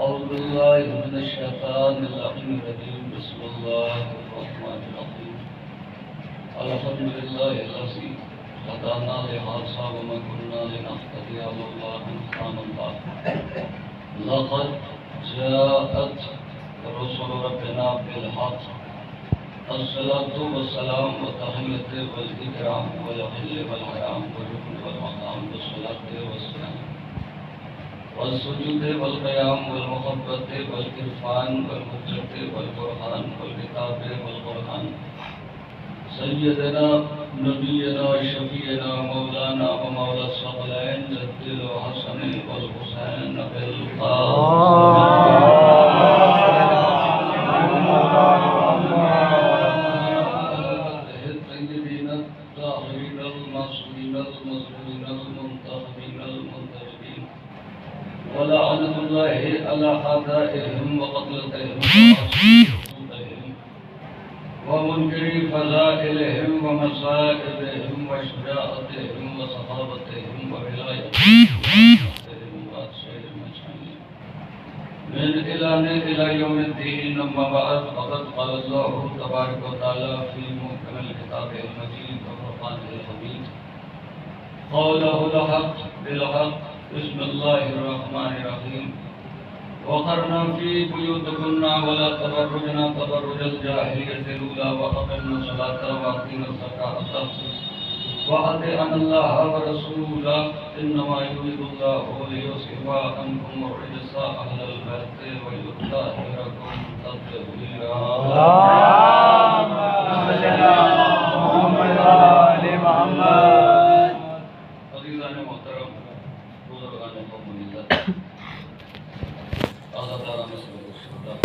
أعوذ بالله من الشيطان الرجيم بسم الله الرحمن الرحيم الحمد لله الذي هدانا لهذا وما كنا لنهتدي لولا أن هدانا الله لقد جاءت رسل ربنا بالحق الصلاة والسلام والتحية والإكرام والحل والحرام والركن والمقام والصلاة والسلام والسجود والقيام والمحبة والإرفان والحجة والقرآن والكتاب والقرآن سيدنا نبينا شفيعنا مولانا ومولى الثقلين جد الحسن والحسين الطيبين الطاهرين المعصومين المظلومين المنتخبين المنتخبين ولعنة الله على أعدائهم وقتلتهم وحسودهم ومنكر فضائلهم ومصائبهم وشجاعتهم وصحابتهم وولايتهم وأتشير مجانين من إلان إلى يوم الدين أما بعد فقد قال الله تبارك وتعالى في محكم الكتاب المجيد وفرقانه الحميد قوله الحق بالحق بسم الله الرحمن الرحيم وقرنا في بيوتكن ولا تبرجنا تبرج الجاهلية الأولى وأقمنا الصلاة وأقيمنا الزكاة وأطيعنا الله ورسوله إنما يريد الله ليذهب عنكم الرجس أهل البيت ويطهركم تطهيرا اللهم صل على محمد وآل محمد. عزیزان محترم بزرگان قوم ملت آزادارہ مصر الشہداء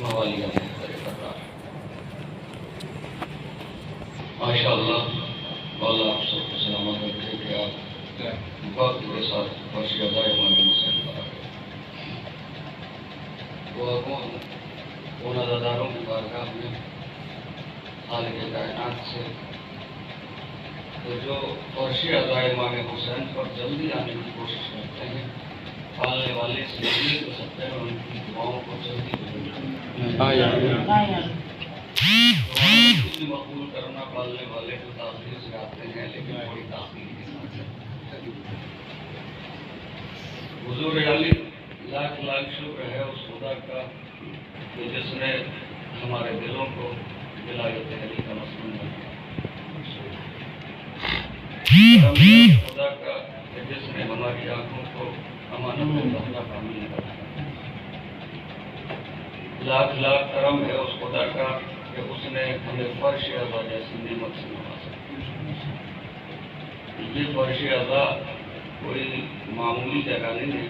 موالیہ محتر قرار ماشاءاللہ مولا آپ سب کو سلامت رکھے کہ آپ وقت کے ساتھ فرشی ادائے امام حسین پر آگئے وہ ان عزاداروں کی بارگاہ میں خالق کائنات سے تو جو فرشی ادائے امام حسین پر جلدی آنے کی کوشش کرتے ہیں پالنے والے سے یہ ہو سکتے ہیں ان کی دعاؤں کو جلدی مقبول کرنا پالنے والے جو تاخیر سے آتے ہیں لیکن بڑی تاخیر کے ساتھ حضور علی لاکھ لاکھ شکر ہے اس خدا کا کہ جس نے ہمارے دلوں کو ولایت علی کا مسلم بنایا خدا کا کہ جس نے ہماری آنکھوں کو امانت اللہ کا عمل رکھا لاکھ لاکھ کرم ہے اس خدا کا کہ اس نے ہمیں فرش اعضا جیسی نعمت سے نوازا یہ فرش اعضا کوئی معمولی جگہ نہیں ہے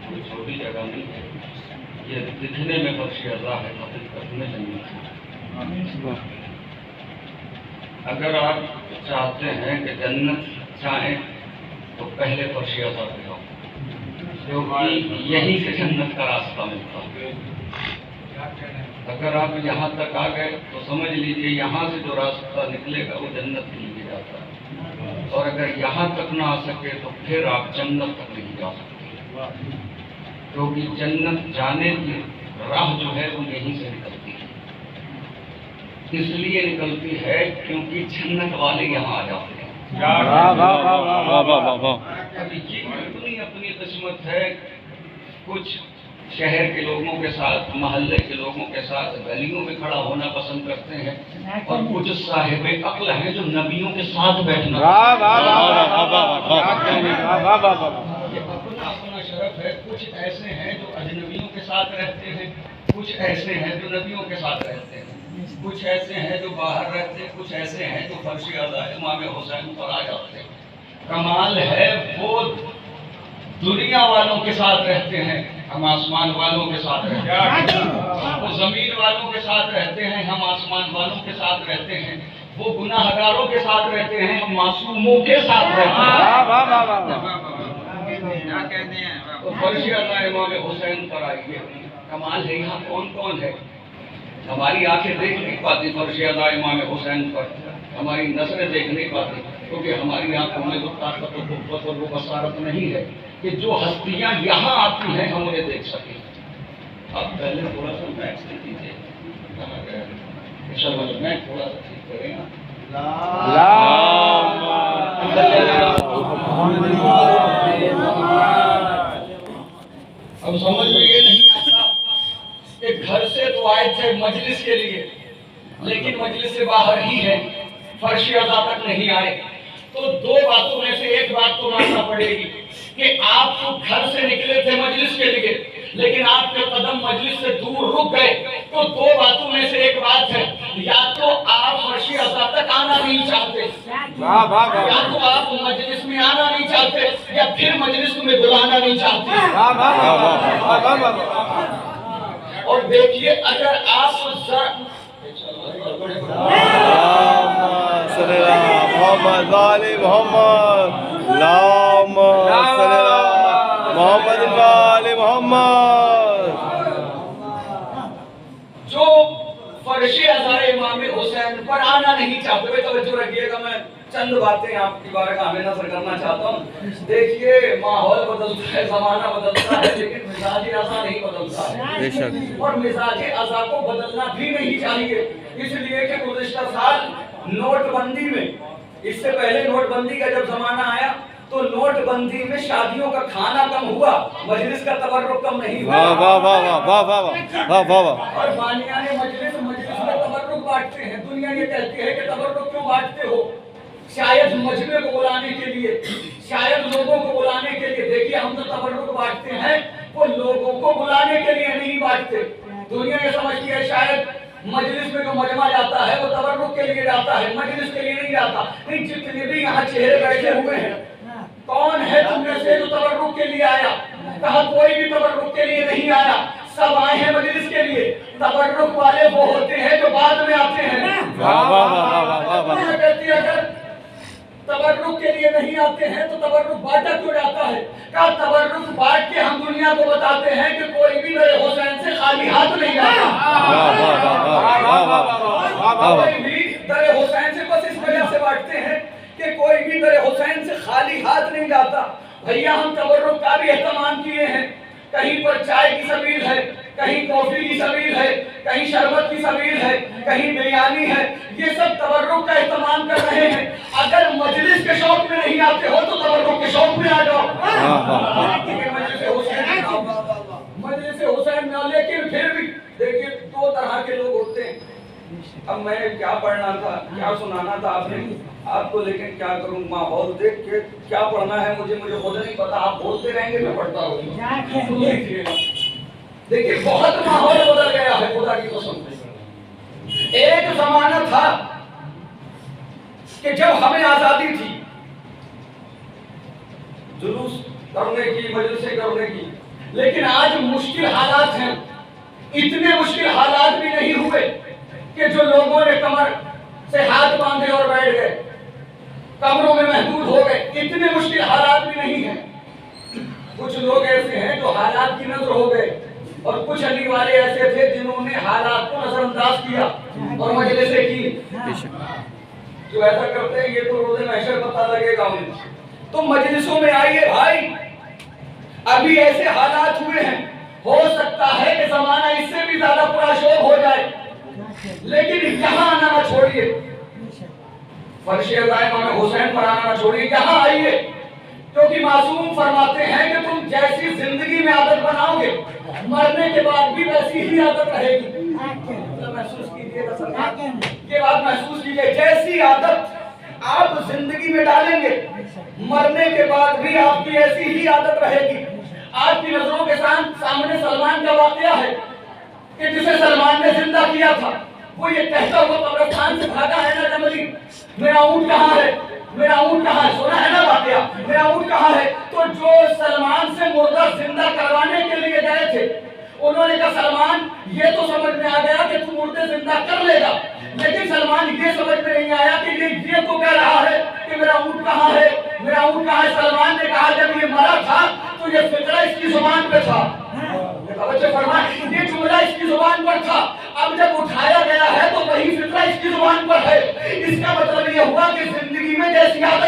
کوئی چھوٹی جگہ نہیں ہے یہ دکھنے میں فرش اعضا ہے حقیقت میں جنت ہے اگر آپ چاہتے ہیں کہ جنت چاہیں تو پہلے فرش اعضا پہ آؤ کیونکہ یہیں سے جنت کا راستہ ملتا ہے اگر آپ یہاں تک آ گئے تو سمجھ لیجئے یہاں سے جو راستہ نکلے گا وہ جنت کے لیے جاتا ہے اور اگر یہاں تک نہ آ سکے تو پھر آپ جنت تک نہیں جا سکتے کیونکہ جنت جانے کی راہ جو ہے وہ یہیں سے نکلتی ہے اس لیے نکلتی ہے کیونکہ جنت والے یہاں آ جاتے ہیں اپنی اپنی قسمت ہے کچھ شہر کے لوگوں کے ساتھ محلے کے لوگوں کے ساتھ گلیوں میں کھڑا ہونا پسند کرتے ہیں اور کچھ صاحب عقل ہیں جو نبیوں کے ساتھ بیٹھنا یہ اپنا شرف ہے کچھ ایسے ہیں جو اجنبیوں کے ساتھ رہتے ہیں کچھ ایسے ہیں جو نبیوں کے ساتھ رہتے ہیں کچھ ایسے ہیں جو باہر رہتے ہیں کچھ ایسے ہیں جو فرش اعضا امام حسین پر آ جاتے ہیں کمال ہے وہ دنیا والوں کے ساتھ رہتے ہیں ہم آسمان والوں کے ساتھ رہتے ہیں وہ زمین والوں کے ساتھ رہتے ہیں ہم آسمان والوں کے ساتھ رہتے ہیں وہ گناہ گاروں کے ساتھ رہتے ہیں ہم معصوموں کے ساتھ رہتے ہیں تو فرش اعضا امام حسین پر آئیے کمال ہے یہاں کون کون ہے ہماری آنکھیں دیکھ نہیں پاتی فرش اعضا امام حسین پر ہماری نظریں دیکھ نہیں پاتی کیونکہ ہماری آنکھوں میں وہ طاقت و قوت اور وہ بصارت نہیں ہے کہ جو ہستیاں یہاں آتی ہیں ہم انہیں دیکھ سکیں. آپ پہلے تھوڑا سا میکس دے دیجیے. میں تھوڑا سا ٹھیک کریں گا. اب سمجھ میں یہ نہیں آتا کہ گھر سے تو آئے تھے مجلس کے لیے لیکن مجلس سے باہر ہی ہے, فرش عطا تک نہیں آئے. تو دو باتوں میں سے ایک بات تو ماننا پڑے گی کہ آپ تو گھر سے نکلے تھے مجلس کے لیے لیکن آپ کے قدم مجلس سے دور رک گئے. تو دو باتوں میں سے ایک بات ہے, یا تو آپ فرش عطا تک آنا نہیں چاہتے, یا تو آپ مجلس میں آنا نہیں چاہتے, یا پھر مجلس میں بلانا نہیں چاہتے. اور دیکھیے اگر آپ محمد علی محمد محمد علی محمد جو فرش عطا امام حسین پر آنا نہیں چاہتے. توجہ رکھیے گا, میں چند باتیں آپ کی بارگاہ میں نظر کرنا چاہتا ہوں. دیکھیے ماحول بدلتا ہے, زمانہ بدلتا ہے, لیکن مزاج اعضا نہیں بدلتا ہے. اور مزاج اعضا کو بدلنا بھی نہیں چاہیے, اس لیے کہ گزشتہ سال نوٹ بندی میں, اس سے پہلے نوٹ بندی کا جب زمانہ آیا تو نوٹ بندی میں شادیوں کا کھانا کم ہوا, مجلس کا تبرک کم نہیں ہوا. اور بانیان مجلس میں تبرک بانٹتے ہیں. دنیا یہ کہتی ہے کہ تبرک کیوں بانٹتے ہو؟ شاید مجمع کو بلانے کے لیے, شاید لوگوں کو بلانے کے لیے. دیکھیے ہم تو تبرک بانٹتے ہیں, وہ لوگوں کو بلانے کے لیے نہیں بانٹتے. دنیا یہ سمجھتی ہے شاید مجلس میں جو مجمع جاتا ہے وہ تبرک کے لیے جاتا ہے, مجلس کے لیے نہیں جاتا. نہیں, جتنے بھی یہاں چہرے بیٹھے ہوئے ہیں, کون ہے تم میں سے جو تبرک کے لیے آیا؟ کہا کوئی بھی تبرک کے لیے نہیں آیا, سب آئے ہیں مجلس کے لیے. تبرک والے وہ ہوتے ہیں جو بعد میں آتے ہیں. کہتی ہے اگر تبرک کے لیے نہیں آتے ہیں تو تبرک بانٹا کیوں جاتا ہے؟ کہا تبرک بانٹ کے ہم دنیا کو بتاتے ہیں کہ کوئی بھی میرے حسین سے خالی ہاتھ نہیں جاتا. کوئی بھی در حسین سے بس اس وجہ سے بانٹتے ہیں کہ کوئی بھی در حسین سے خالی ہاتھ نہیں جاتا. بھیا ہم تبرک کا بھی اہتمام کیے ہیں. کہیں پر چائے کی سبیل ہے, کہیں کافی کی سبیل ہے, کہیں شربت کی سبیل ہے, کہیں بریانی ہے. یہ سب تبرک کا اہتمام کر رہے ہیں. اگر مجلس کے شوق میں نہیں آتے ہو تو تبرک کے شوق میں آ جاؤ. مجلس حسین میں, لیکن پھر بھی دیکھیے دو طرح کے لوگ ہوتے ہیں. اب میں کیا پڑھنا تھا, کیا سنانا تھا آپ نے آپ کو, لیکن کیا کروں, ماحول دیکھ کے کیا پڑھنا ہے مجھے خود نہیں پتا. آپ بولتے رہیں گے میں پڑھتا رہوں. دیکھیے بہت ماحول بدل گیا ہے خدا کی قسم. ایک زمانہ تھا کہ جب ہمیں آزادی تھی جلوس کرنے کی, مجلسیں کرنے کی, لیکن آج مشکل حالات ہیں. اتنے مشکل حالات بھی نہیں ہوئے کہ جو لوگوں نے کمر سے ہاتھ باندھے اور بیٹھ گئے, کمروں میں محدود ہو گئے. اتنے مشکل حالات بھی نہیں ہیں. کچھ لوگ ایسے ہیں جو حالات کی نظر ہو گئے, اور کچھ علی والے ایسے تھے جنہوں نے حالات کو نظر انداز کیا اور مجلسیں کی. جو ایسا کرتے ہیں یہ تو روز محشر پتہ لگے گا انہیں. تو مجلسوں میں آئیے بھائی, ابھی ایسے حالات ہوئے ہیں, ہو سکتا ہے کہ زمانہ اس سے بھی زیادہ پراشوب ہو جائے, لیکن یہاں آنا نہ چھوڑیے. فرش عطا امام حسین پر آنا نہ چھوڑیے, یہاں آئیے. کیونکہ معصوم فرماتے ہیں کہ تم جیسی زندگی میں عادت بناؤ گے مرنے کے بعد بھی ویسی ہی عادت رہے گی. محسوس کیجیے, یہ بات محسوس کیجیے. جیسی عادت آپ زندگی میں ڈالیں گے مرنے کے بعد بھی آپ کی ایسی ہی عادت رہے گی. آپ کی نظروں کے سامنے سلمان کا واقعہ ہے کہ جسے سلمان نے زندہ کیا تھا. وہ یہ کہتا ہوا قبرستان سے بھاگا ہے نا جملی, میرا اونٹ کہاں ہے, میرا اونٹ کہاں ہے, سنا ہے نا واقعہ, میرا اونٹ کہاں ہے. تو جو سلمان سے مردہ زندہ کروانے کے لیے گئے تھے انہوں نے کہا سلمان یہ تو سمجھ میں آ گیا کہ تو مردے زندہ کر لے گا, لیکن سلمان یہ سمجھ میں نہیں آیا کہ یہ تو کہہ رہا ہے کہ میرا اونٹ کہاں ہے, میرا اونٹ کہاں ہے. سلمان نے کہا جب یہ مرا تھا تو یہ فکرہ اس کی زبان پہ تھا. یہ جملہ اس کی زبان پر تھا, اب جب اٹھایا گیا ہے تو وہی فکرہ اس کی زبان پر ہے. اس کا مطلب یہ ہوا کہ زندگی میں جیسی عادت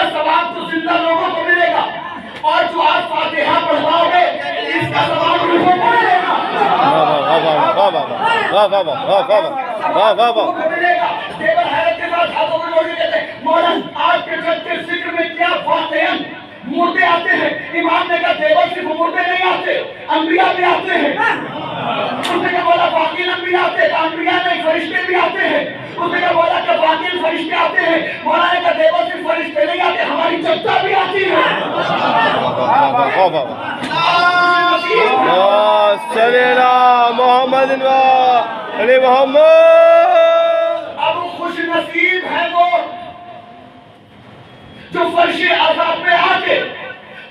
کا ثواب تو زندہ لوگوں کو ملے گا، اور جو آج فاتحہ پڑھواؤ گے اس کا ثواب روحوں کو ملے گا۔ دیور حیرت کے ساتھ ہاتھوں میں لوٹے کہتے ہیں مولانا آج کے چلتے ذکر میں کیا واقعاً مردے آتے ہیں۔ امام نے کہا دیور صرف مردے نہیں آتے، انبیاء بھی آتے ہیں۔ اس نے کہا بولا باقی انبیاء آتے ہیں، انبیاء نہیں فرشتے بھی آتے ہیں۔ اس نے کہا بولا کہ باقی فرشتے آتے ہیں، مولانا نے کہا دیور صرف فرشتے نہیں آتے، ہماری جنتا بھی آتی ہے۔ محمد علی محمد۔ اب خوش نصیب ہے وہ جو فرش عذاب پہ آ کے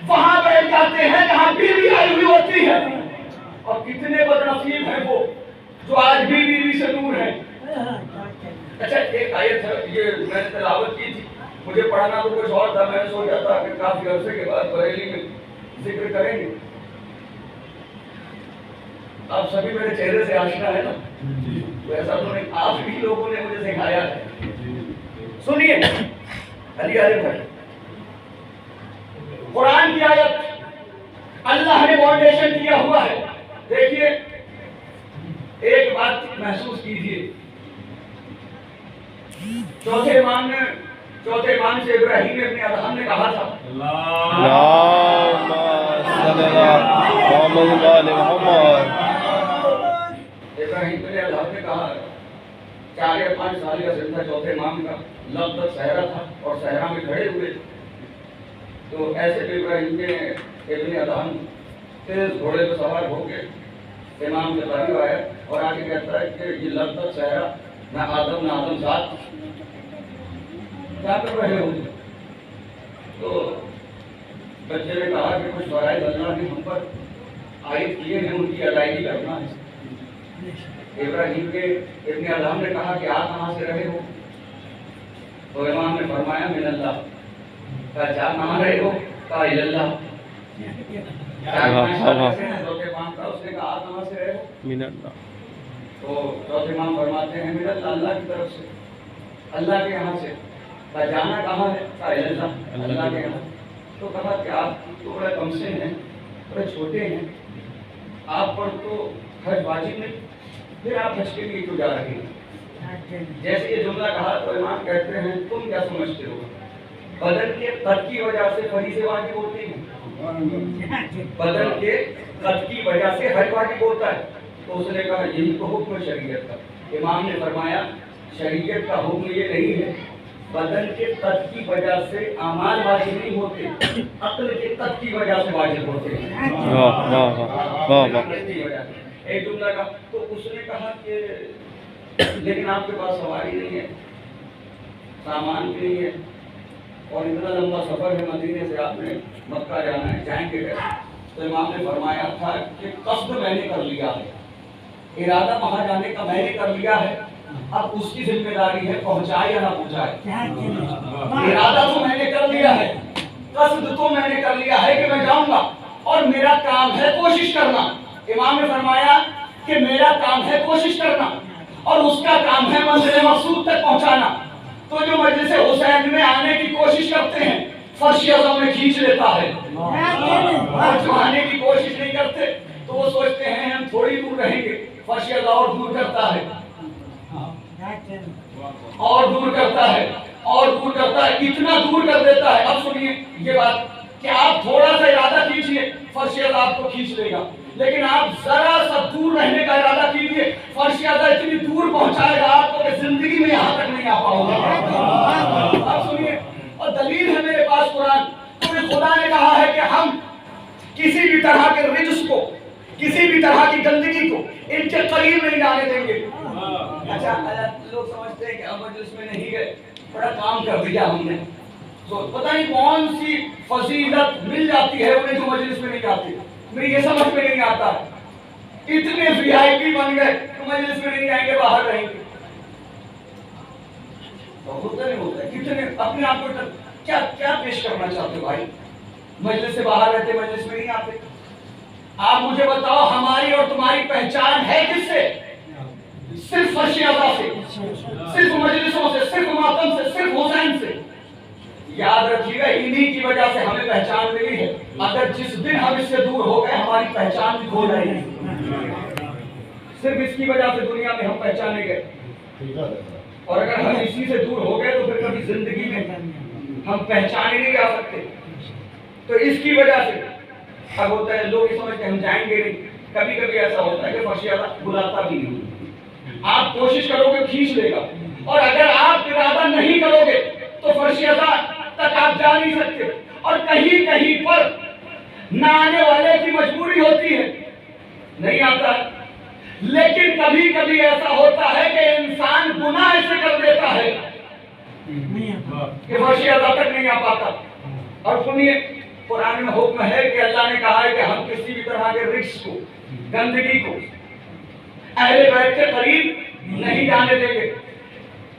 وہاں بیٹھ جاتے ہیں جہاں بیوی آئی ہوئی ہوتی ہے، اور کتنے بد نصیب ہیں وہ جو آج بھی بیوی سے دور ہیں۔ اچھا ایک آیت ہے، یہ میں نے تلاوت کی تھی، مجھے پڑھنا تو کچھ اور تھا، میں نے سوچا تھا کہ کافی عرصے کے بعد بریلی میں ذکر کریں گے۔ آپ سبھی میرے چہرے سے آشنا ہے نا، ایسا تو نہیں، آپ بھی لوگوں نے مجھے سکھایا ہے۔ سنیے علی علی بھائی، قرآن کی آیت اللہ نے فاؤنڈیشن کیا ہوا ہے۔ دیکھیے ایک بات محسوس کیجیے، چوتھے امام سے ابراہیم ابن ادہم نے کہا تھا ابراہیم ابن ادہم نے کہا 4 یا 5 سال کا سن تھا چوتھے امام کا، لب تک صحرا تھا اور صحرا میں کھڑے ہوئے تھے، تو ایسے بھی ابراہیم ابن ادہم تیز گھوڑے پہ سوار ہو کے امام کے قریب آیا اور آگے کہتا ہے کہ یہ لب تک صحرا نہ آدم ذات کیا کر رہے ہو؟ تو بچے نے کہا کہ کچھ فرائض اللہ نے ہم پر عائد کیے ہیں، ان کی ادائیگی کرنا ہے۔ ابراہیم کے ابن ادہم نے کہا کہ آپ کہاں سے رہے ہو؟ تو امام نے فرمایا من اللہ۔ کہا جا کہاں رہے ہو؟ کہا اللہ۔ چوتھے امام کا اس نے کہا آپ کہاں سے رہے ہو؟ من اللہ۔ تو چوتھے امام فرماتے ہیں من اللہ، اللہ کی طرف سے، اللہ کے یہاں سے۔ کہا جانا کہاں ہے؟ کہا اللہ، اللہ کے یہاں۔ تو کہا کہ آپ تو بڑے کم سے ہیں، بڑے چھوٹے ہیں، آپ پر تو حج واجب نہیں، پھر آپ حج کے لیے کیوں جا رہے ہیں؟ جیسے یہ جملہ کہا تو امام کہتے ہیں تم کیا سمجھتے ہو؟ بدن کے قد کی وجہ سے فریضے واجب ہوتے ہیں، بدن کے قد کی وجہ سے حج واجب ہوتا ہے۔ تو اس نے کہا یہی تو حکم ہے شریعت کا۔ امام نے فرمایا شریعت کا حکم یہ نہیں ہے بدن کے قد کی وجہ سے اعمال واجب نہیں ہوتے، عقل کے قد کی وجہ سے واجب ہوتے ہیں۔ ایک جملہ کا تو اس نے کہا کہ لیکن آپ کے پاس سواری نہیں ہے، سامان بھی نہیں ہے، اور اتنا لمبا سفر ہے، مدینے سے آپ نے مکہ جانا ہے، جائیں گے کیسے؟ تو امام نے فرمایا تھا کہ قصد میں نے کر لیا ہے، ارادہ وہاں جانے کا میں نے کر لیا ہے، اب اس کی ذمہ داری ہے پہنچائے یا نہ پہنچائے۔ ارادہ تو میں نے کر لیا ہے، قصد تو میں نے کر لیا ہے کہ میں جاؤں گا، اور میرا کام ہے کوشش کرنا۔ امام نے فرمایا کہ میرا کام ہے کوشش کرنا اور اس کا کام ہے منزل مقصود تک پہنچانا۔ تو جو مجلس حسین میں آنے کی کوشش کرتے ہیں فرش اعظم میں کھینچ لیتا ہے، اور جو آنے کی کوشش نہیں کرتے تو وہ سوچتے ہیں ہم تھوڑی دور رہیں گے، فرش اعظم اور دور کرتا ہے، اور دور کرتا ہے، اور دور کرتا ہے، اتنا دور کر دیتا ہے۔ اب سنیے یہ بات کہ آپ تھوڑا سا ارادہ کیجئے فرش اعظم آپ کو کھینچ لے گا، لیکن آپ ذرا سا دور رہنے کا ارادہ کیجئے فرش اعظم اتنی دور پہنچائے گا آپ کو کہ زندگی میں یہاں تک نہیں آ پاؤ گا۔ اب سنیے، اور دلیل ہے میرے پاس قرآن، کیونکہ خدا نے کہا ہے کہ ہم کسی بھی طرح کے رجس کو، کسی بھی طرح کی گندگی کو ان کے قریب نہیں جانے دیں گے۔ اچھا لوگ سمجھتے ہیں کہ ہم مجلس میں نہیں گئے، بڑا کام کر دیا ہم نے، تو پتہ نہیں کون سی فضیلت مل جاتی ہے انہیں جو مجلس میں نہیں جاتے، میری یہ سمجھ میں نہیں آتا ہے۔ اتنے وی آئی پی بن گئے تو مجلس میں نہیں جائیں گے، باہر رہیں گے، ہوتا نہیں ہوتا ہے۔ کتنے اپنے آپ کو کیا پیش کرنا چاہتے بھائی؟ مجلس سے باہر رہتے، مجلس میں نہیں آتے۔ آپ مجھے بتاؤ ہماری اور تمہاری پہچان ہے کس سے؟ صرف فرش اعظم سے، صرف مجلسوں سے، صرف ماتم سے، صرف حسین سے۔ یاد رکھیے گا انہی کی وجہ سے ہمیں پہچان ملی ہے. اگر جس دن ہم اس سے دور ہو گئے ہماری پہچان بھی کھو جائے گی. صرف اس کی وجہ سے دنیا میں ہم پہچانے گئے. اور اگر ہم اسی سے دور ہو گئے تو پھر کبھی زندگی میں ہم پہچانے نہیں جا سکتے. تو اس کی وجہ سے اب ہوتا ہے لوگ سمجھتے ہیں ہم جائیں گے نہیں. کبھی کبھی ایسا ہوتا ہے کہ فرش اعلیٰ بلاتا بھی نہیں. آپ کوشش کرو گے کھینچ لے گا, اور اگر آپ ارادہ نہیں کرو گے تو فرش اعلیٰ تک آپ جا نہیں سکتے. اور کہیں کہیں پر نہ آنے والے کی مجبوری ہوتی ہے, نہیں آتا. لیکن کبھی کبھی ایسا ہوتا ہے کہ انسان گناہ ایسے کر دیتا ہے کہ فرش اعلیٰ تک نہیں آ پاتا. اور سنیے, قرآن میں حکم ہے کہ اللہ نے کہا ہے کہ ہم کسی بھی طرح کے رجس کو, گندگی کو اہل بیت کے قریب نہیں جانے دیں گے.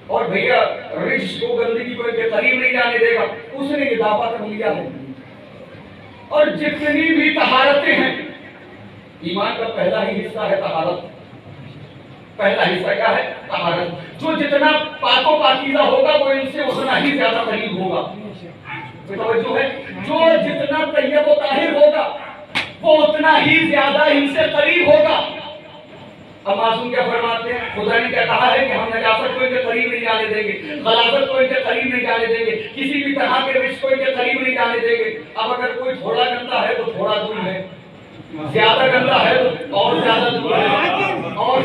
اور بھیا رجس کو, گندگی کو کے قریب نہیں جانے دے گا, اس نے یہ دعویٰ کر لیا ہے. اور جتنی بھی طہارتیں ہیں, ایمان کا پہلا ہی حصہ ہے طہارت. پہلا حصہ کیا ہے؟ طہارت. جو جتنا پاک و پاکیزہ ہوگا وہ ان سے اتنا ہی زیادہ قریب ہوگا. توجہ ہے, جو جتنا طیب و طاہر ہوگا وہ اتنا ہی زیادہ ان سے قریب ہوگا. اب معصوم کیا فرماتے ہیں؟ خدا نے کیا کہا ہے کہ ہم نجاست کو ان کے قریب نہیں جانے دیں گے, غلاظت کو ان کے قریب نہیں جانے دیں گے, کسی بھی طرح کے رجس کو ان کے قریب نہیں جانے دیں گے. اب اگر کوئی تھوڑا گندا ہے تو تھوڑا دور ہے, زیادہ گندا ہے تو اور زیادہ دور ہے, اور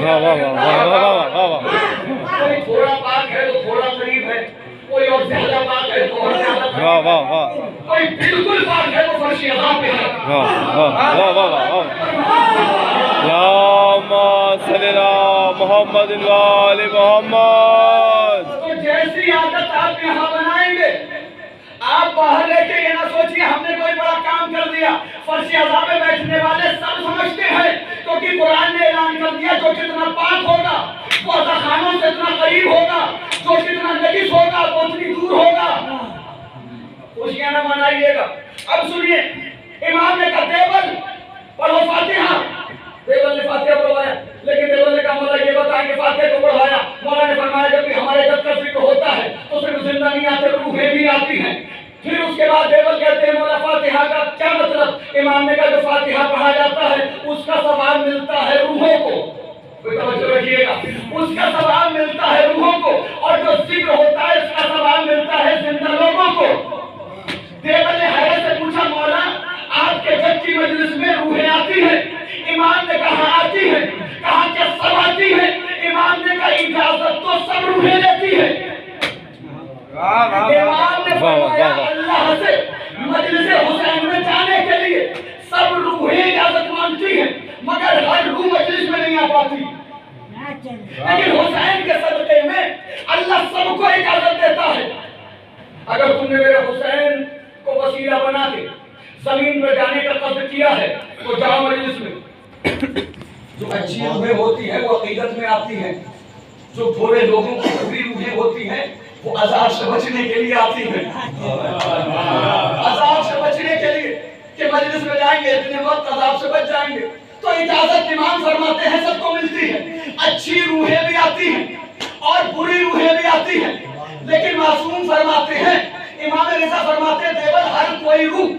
کوئی تھوڑا پاک ہے تو تھوڑا قریب ہے, کوئی اور زیادہ پاک ہے تو اور زیادہ قریب, کوئی بالکل پاک ہے تو فرش اعلیٰ پہ ہے. محمد وآل محمد. تو جیسی عادت آپ یہاں بنائیں گے, آپ باہر لے کے یہ نہ سوچیے ہم نے کوئی بڑا کام کر دیا. فرش اعلیٰ میں بیٹھنے والے سب سمجھتے ہیں, کیونکہ قرآن نے اعلان کر دیا جو جتنا پاک ہوگا وہ اذاخانوں سے اتنا قریب ہوگا, جو جتنا نجس ہوگا وہ اتنی دور ہوگا. خوشیاں نہ منائیے گا. اب سنیے, امام نے کہا دیوبند پڑھو فاتحہ. دیوبند نے فاتحہ پڑھوایا, لیکن دیوبند نے کہا مولا یہ بتائیں کہ فاتحہ کو پڑھوایا. مولا نے فرمایا جب بھی ہمارے جب کا ذکر ہوتا ہے تو صرف زندہ نہیں آتے, روحیں بھی آتی ہیں. پھر اس کے بعد دیوبند کہتے ہیں مولا فاتحہ کا کیا مطلب؟ امام نے کہا جو فاتحہ پڑھا جاتا ہے اس کا ثواب ملتا ہے روحوں کو. توجہ رکھیے گا, اس کا ثواب ملتا ہے روحوں کو, اور جو ذکر ہوتا ہے اس کا ثواب ملتا ہے زندہ لوگوں کو. دیوبند نے حیرت سے پوچھا مولا آپ کے جج کی مجلس میں روحیں آتی ہیں؟ امام نے کہا آتی ہیں. کہا کہ سب آتی ہیں؟ امام نے کہا اجازت تو سب روحیں لیتی ہیں. امام نے فرمایا اللہ سے مجلس حسین میں جانے کے لیے سب روحیں اجازت مانگتی ہیں, مگر ہر روح مجلس میں نہیں آ پاتی. لیکن حسین کے صدقے میں اللہ سب کو اجازت دیتا ہے. اگر تم نے میرے حسین کو وسیلہ بنا کے زمین پر جانے کا قصد کیا ہے تو جاؤ مجلس میں. جو اچھی روحیں ہوتی ہیں وہ عقیدت میں آتی ہیں, جو برے لوگوں کی بری روحیں ہوتی ہیں وہ عذاب سے بچنے کے لیے آتی ہیں. عذاب سے بچنے کے لیے کہ مجلس میں جائیں گے اتنے وقت عذاب سے بچ جائیں گے. تو اجازت امام فرماتے ہیں سب کو ملتی ہے. اچھی روحیں بھی آتی ہیں اور بری روحیں بھی آتی ہیں, لیکن معصوم فرماتے ہیں, امام رضا فرماتے ہیں دیوبند ہر کوئی روح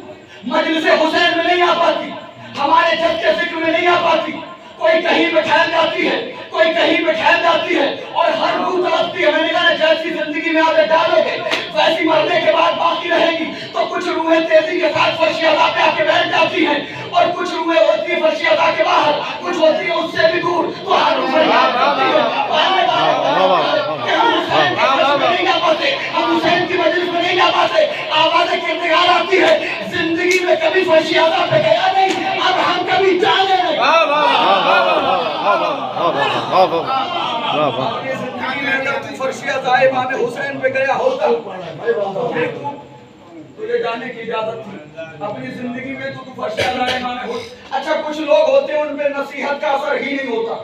مجلس حسین میں نہیں آ پاتی, ہمارے جج کے ذکر میں نہیں آ پاتی. کوئی کہیں پہ ٹھہر جاتی ہے, کوئی کہیں پہ ٹھہر جاتی ہے, اور ہر روح تڑپتی ہے. میں نے کہا جیسی زندگی میں آپ ڈالو گے ویسی مرنے کے بعد باقی رہے گی. تو کچھ روحیں تیزی کے ساتھ فرش اعلیٰ پہ آ کے بیٹھ جاتی ہیں, اور کچھ روحیں ہوتی ہیں فرش اعلیٰ کے باہر, کچھ ہوتی ہیں اس سے بھی دور. تو ہر روح نہیں آ پاتے, ہم حسین کی مجلس میں نہیں آ پاتے. آوازیں کردگار آتی ہے, زندگی میں کبھی فرش اعلیٰ پہ گیا نہیں, اب ہم کبھی جانے نہیں. اپنی زندگی میں اگر تو فرش اعلیٰ امام حسین پہ گیا ہوتا تجھے جانے کی اجازت تھی. اپنی زندگی میں تو فرش اعلیٰ امام حسین. اچھا کچھ لوگ ہوتے ہیں ان پہ نصیحت کا اثر ہی نہیں ہوتا.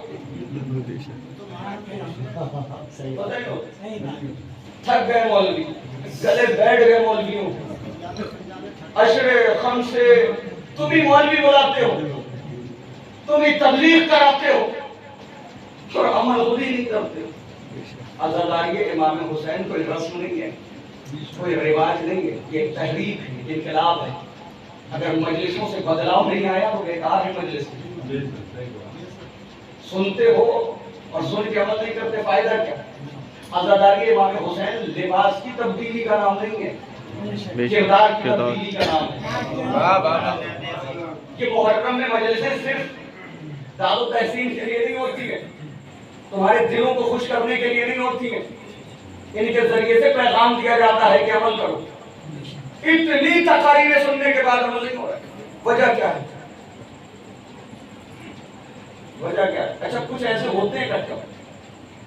تھک گئے مولوی, گلے بیٹھ گئے مولویوں, عشرے خمسے تم ہی مولوی بلاتے ہو, تم ہی تبلیغ کراتے ہو, اور عمل خود ہی نہیں کرتے ہو. عزاداری امام حسین کوئی رسم نہیں ہے, کوئی رواج نہیں ہے، یہ ایک تحریک ہے، انقلاب ہے. اگر مجلسوں سے بدلاؤ نہیں آیا تو بیکار ہے مجلس. سنتے ہو اور سن کے عمل نہیں کرتے، فائدہ کیا؟ عزاداری امام حسین لباس کی تبدیلی کا نام نہیں ہے، کردار کی تبدیلی کا نام ہے. کہ محرم میں مجلسیں صرف داد و تحسین کے لیے نہیں ہوتی ہے، تمہارے دلوں کو خوش کرنے کے لیے نہیں ہوتی ہے. ان کے ذریعے سے پیغام دیا جاتا ہے کہ عمل کرو. اتنی تقاریریں سننے کے بعد عمل نہیں ہو رہا ہے، وجہ کیا ہے؟ وجہ کیا ہے؟ اچھا کچھ ایسے ہوتے ہیں کچھ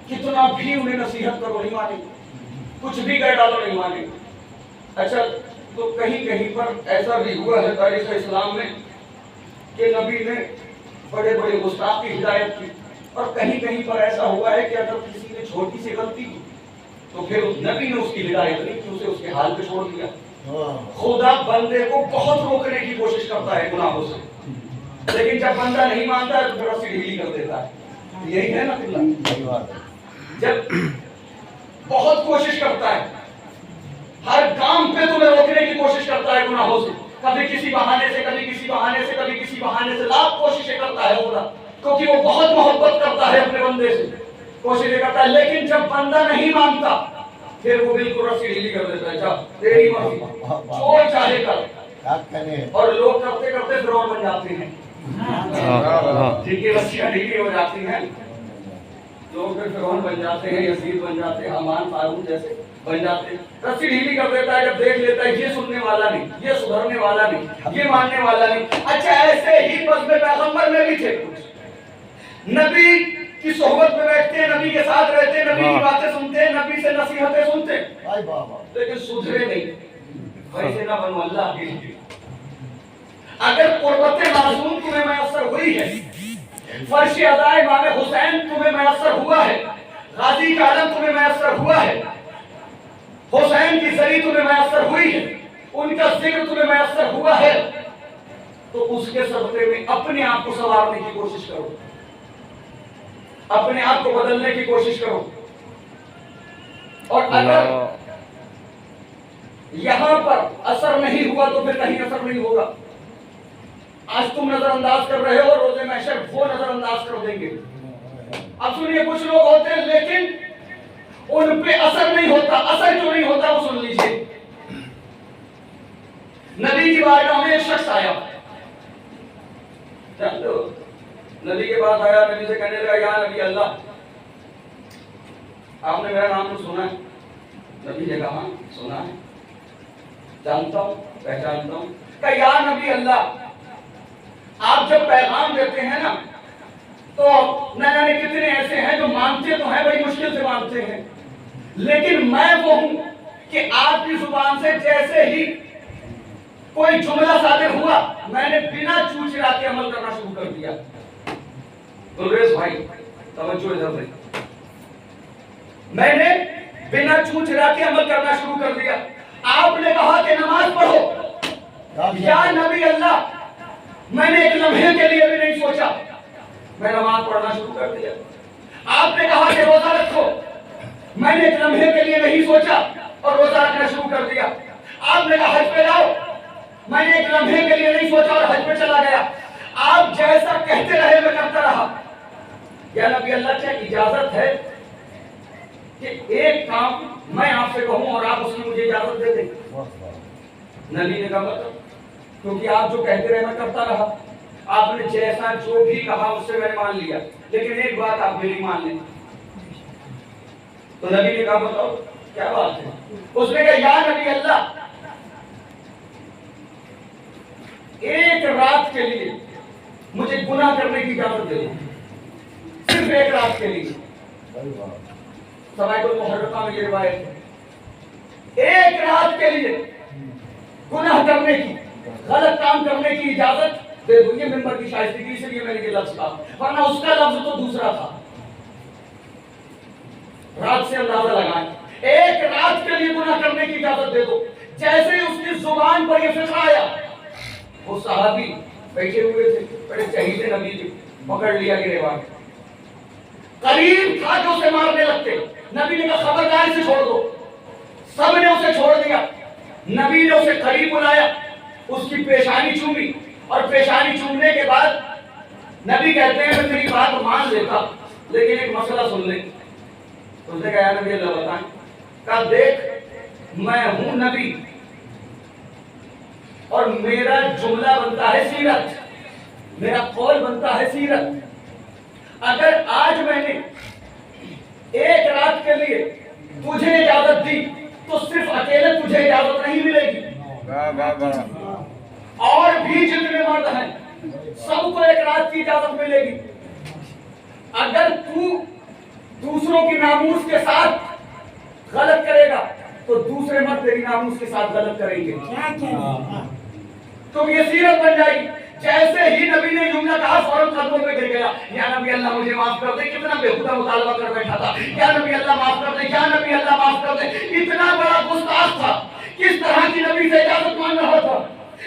کتنا بھی انہیں نصیحت کرو نہیں مانیں گے، کچھ بھی کہہ ڈالو نہیں مانیں گے. اچھا تو کہیں کہیں پر ایسا بھی ہوا ہے تاریخ اسلام میں کہ نبی نے بڑے بڑے گستاخ کی ہدایت کی، اور کہیں کہیں پر ایسا ہوا ہے کہ اگر کسی نے چھوٹی سی غلطی کی تو پھر نبی نے اس کی ہدایت نہیں کی، اسے اس کے حال پہ چھوڑ دیا. خدا بندے کو بہت روکنے کی کوشش کرتا ہے گناہوں سے، لیکن جب بندہ نہیں مانتا ہے تو ذرا سی ڈھیلی کر دیتا ہے. یہی ہے نا اللہ، جب بہت کوشش کرتا ہے، ہر کام پہ تمہیں روکنے کی کوشش کرتا ہے گناہوں سے، کبھی کسی بہانے سے، کبھی کسی بہانے سے، کبھی کسی بہانے سے، لاکھ کوششیں کرتا ہے خدا، کیونکہ وہ بہت محبت کرتا ہے اپنے بندے سے، کوششیں کرتا ہے. لیکن جب بندہ نہیں مانتا پھر وہ بالکل رسی ڈھیلی کر دیتا ہے، جب تیری مرضی جو چاہے کر. اور لوگ کرتے کرتے فرعون بن جاتے ہیں، جن کی رسیاں ڈھیلی ہو جاتی ہیں لوگ پھر فرعون بن جاتے ہیں، یزید بن جاتے ہیں، حامان قارون جیسے بن جاتے ہیں. رسی ڈھیلی کر دیتا ہے جب دیکھ لیتا ہے یہ سننے والا نہیں، یہ سدھرنے والا نہیں، یہ ماننے والا نہیں. اچھا ایسے ہی بس میں پیغمبر میں بھی تھے کچھ، نبی کی صحبت میں بیٹھتے ہیں، نبی کے ساتھ رہتے ہیں، نبی کی باتیں سنتے ہیں، نبی سے نصیحتیں سنتے ہیں، لیکن سدھرے نہیں. ویسے نہ بنو اللہ کے لیے. اگر قربت معصوم تمہیں میسر ہوئی ہے، فرش ادائے امام حسین تمہیں میسر ہوا ہے، غازی کا علم تمہیں میسر ہوا ہے، حسین کی زری تمہیں میسر ہوئی ہے، ان کا ذکر تمہیں میسر ہوا ہے، تو اس کے صدقے میں اپنے آپ کو سنوارنے کی کوشش کرو، اپنے آپ کو بدلنے کی کوشش کرو. اور اگر یہاں پر اثر نہیں ہوا تو پھر کہیں اثر نہیں ہوگا. آج تم نظر انداز کر رہے ہو، روزے محشر وہ نظر انداز کر دیں گے. اب سنیے، کچھ لوگ ہوتے ہیں لیکن ان پہ اثر نہیں ہوتا. اثر کیوں نہیں ہوتا وہ سن لیجئے. نبی کی بارگاہ میں ایک شخص آیا، نبی کے پاس آیا، نبی سے کہنے لگا یا نبی اللہ آپ نے میرا نام تو سنا ہے؟ نبی نے کہا سنا ہے، جانتا ہوں، پہچانتا ہوں. کہ یا نبی اللہ آپ جب پیغام دیتے ہیں نا تو نہ جانے کتنے ایسے ہیں جو مانتے تو ہیں، بڑی مشکل سے مانتے ہیں، لیکن میں وہ ہوں کہ آپ کی زبان سے جیسے ہی کوئی جملہ صادر ہوا میں نے بنا چوچ چرا کے عمل کرنا شروع کر دیا. گلریز بھائی توجہ ادھر دیں، میں نے بنا چوچ چرا کے عمل کرنا شروع کر دیا. آپ نے کہا کہ نماز پڑھو، یا نبی اللہ میں نے ایک لمحے کے لیے بھی نہیں سوچا، میں نماز پڑھنا شروع کر دیا. آپ نے کہا کہ روزہ رکھو، میں نے ایک لمحے کے لیے نہیں سوچا اور روزہ رکھنا شروع کر دیا. آپ نے کہا حج پہ جاؤ، میں نے ایک لمحے کے لیے نہیں سوچا اور حج پہ چلا گیا. آپ جیسا کہتے رہے میں کرتا رہا. یا نبی اللہ کیا اجازت ہے کہ ایک کام میں آپ سے کہوں اور آپ اس میں مجھے اجازت دے دیں؟ نبی نے کہا مطلب، کیونکہ آپ جو کہتے رہے میں کرتا رہا، آپ نے جیسا جو بھی کہا اس سے میں نے مان لیا، لیکن ایک بات آپ میری مان لیں. تو نبی نے کہا بتاؤ کیا بات ہے؟ اس نے کہا یا نبی اللہ ایک رات کے لیے مجھے گناہ کرنے کی اجازت دے دو، صرف ایک رات کے لیے. سوائے المحرقہ میں یہ روایت ہے، ایک رات کے لیے گناہ کرنے کی، غلط کام کرنے کی اجازت دے دو. یہ ممبر کی شائستگی سے میں نے یہ لفظ کہا، ورنہ اس کا لفظ تو دوسرا تھا. رات سے اندازہ لگائیں، ایک رات کے لیے گناہ کرنے کی اجازت دے دو. جیسے ہی اس کی زبان پر یہ فکر آیا، وہ صحابی بیٹھے ہوئے تھے، بڑے چہیتے نبی تھے، پکڑ لیا گریبان، قریب تھا کہ اسے مارنے لگتے. نبی نے کہا خبردار سے چھوڑ دو. سب نے اسے چھوڑ دیا. نبی نے اسے قریب بلایا, اس کی پیشانی چومی, اور پیشانی چومنے کے بعد نبی کہتے ہیں میں تیری بات مان لیتا لیکن ایک مسئلہ سن لے. اس نے کہا نبی اللہ بتائیں. کہا دیکھ میں ہوں نبی اور میرا جملہ بنتا ہے سیرت, میرا قول بنتا ہے سیرت. اگر آج میں نے ایک رات کے لیے تجھے اجازت دی تو صرف اکیلے تجھے اجازت نہیں ملے گی, اور بھی جتنے مرد ہیں سب کو ایک رات کی اجازت ملے گی. اگر تو دوسروں کی ناموس کے ساتھ غلط کرے گا تو دوسرے مرد تیری ناموس کے ساتھ غلط کریں گے. تو یہ سیرت بن جائے گی. جیسے ہی نبی نے جملہ کہا فوراً قدموں پہ گر گیا. یا نبی اللہ مجھے معاف کر دے. کتنا بےہودہ مطالبہ کر بیٹھا تھا. یا نبی اللہ معاف کر دے, یا نبی اللہ معاف کر دے. اتنا بڑا گستاخ تھا, کس طرح کی نبی سے اجازت مانگ رہا تھا.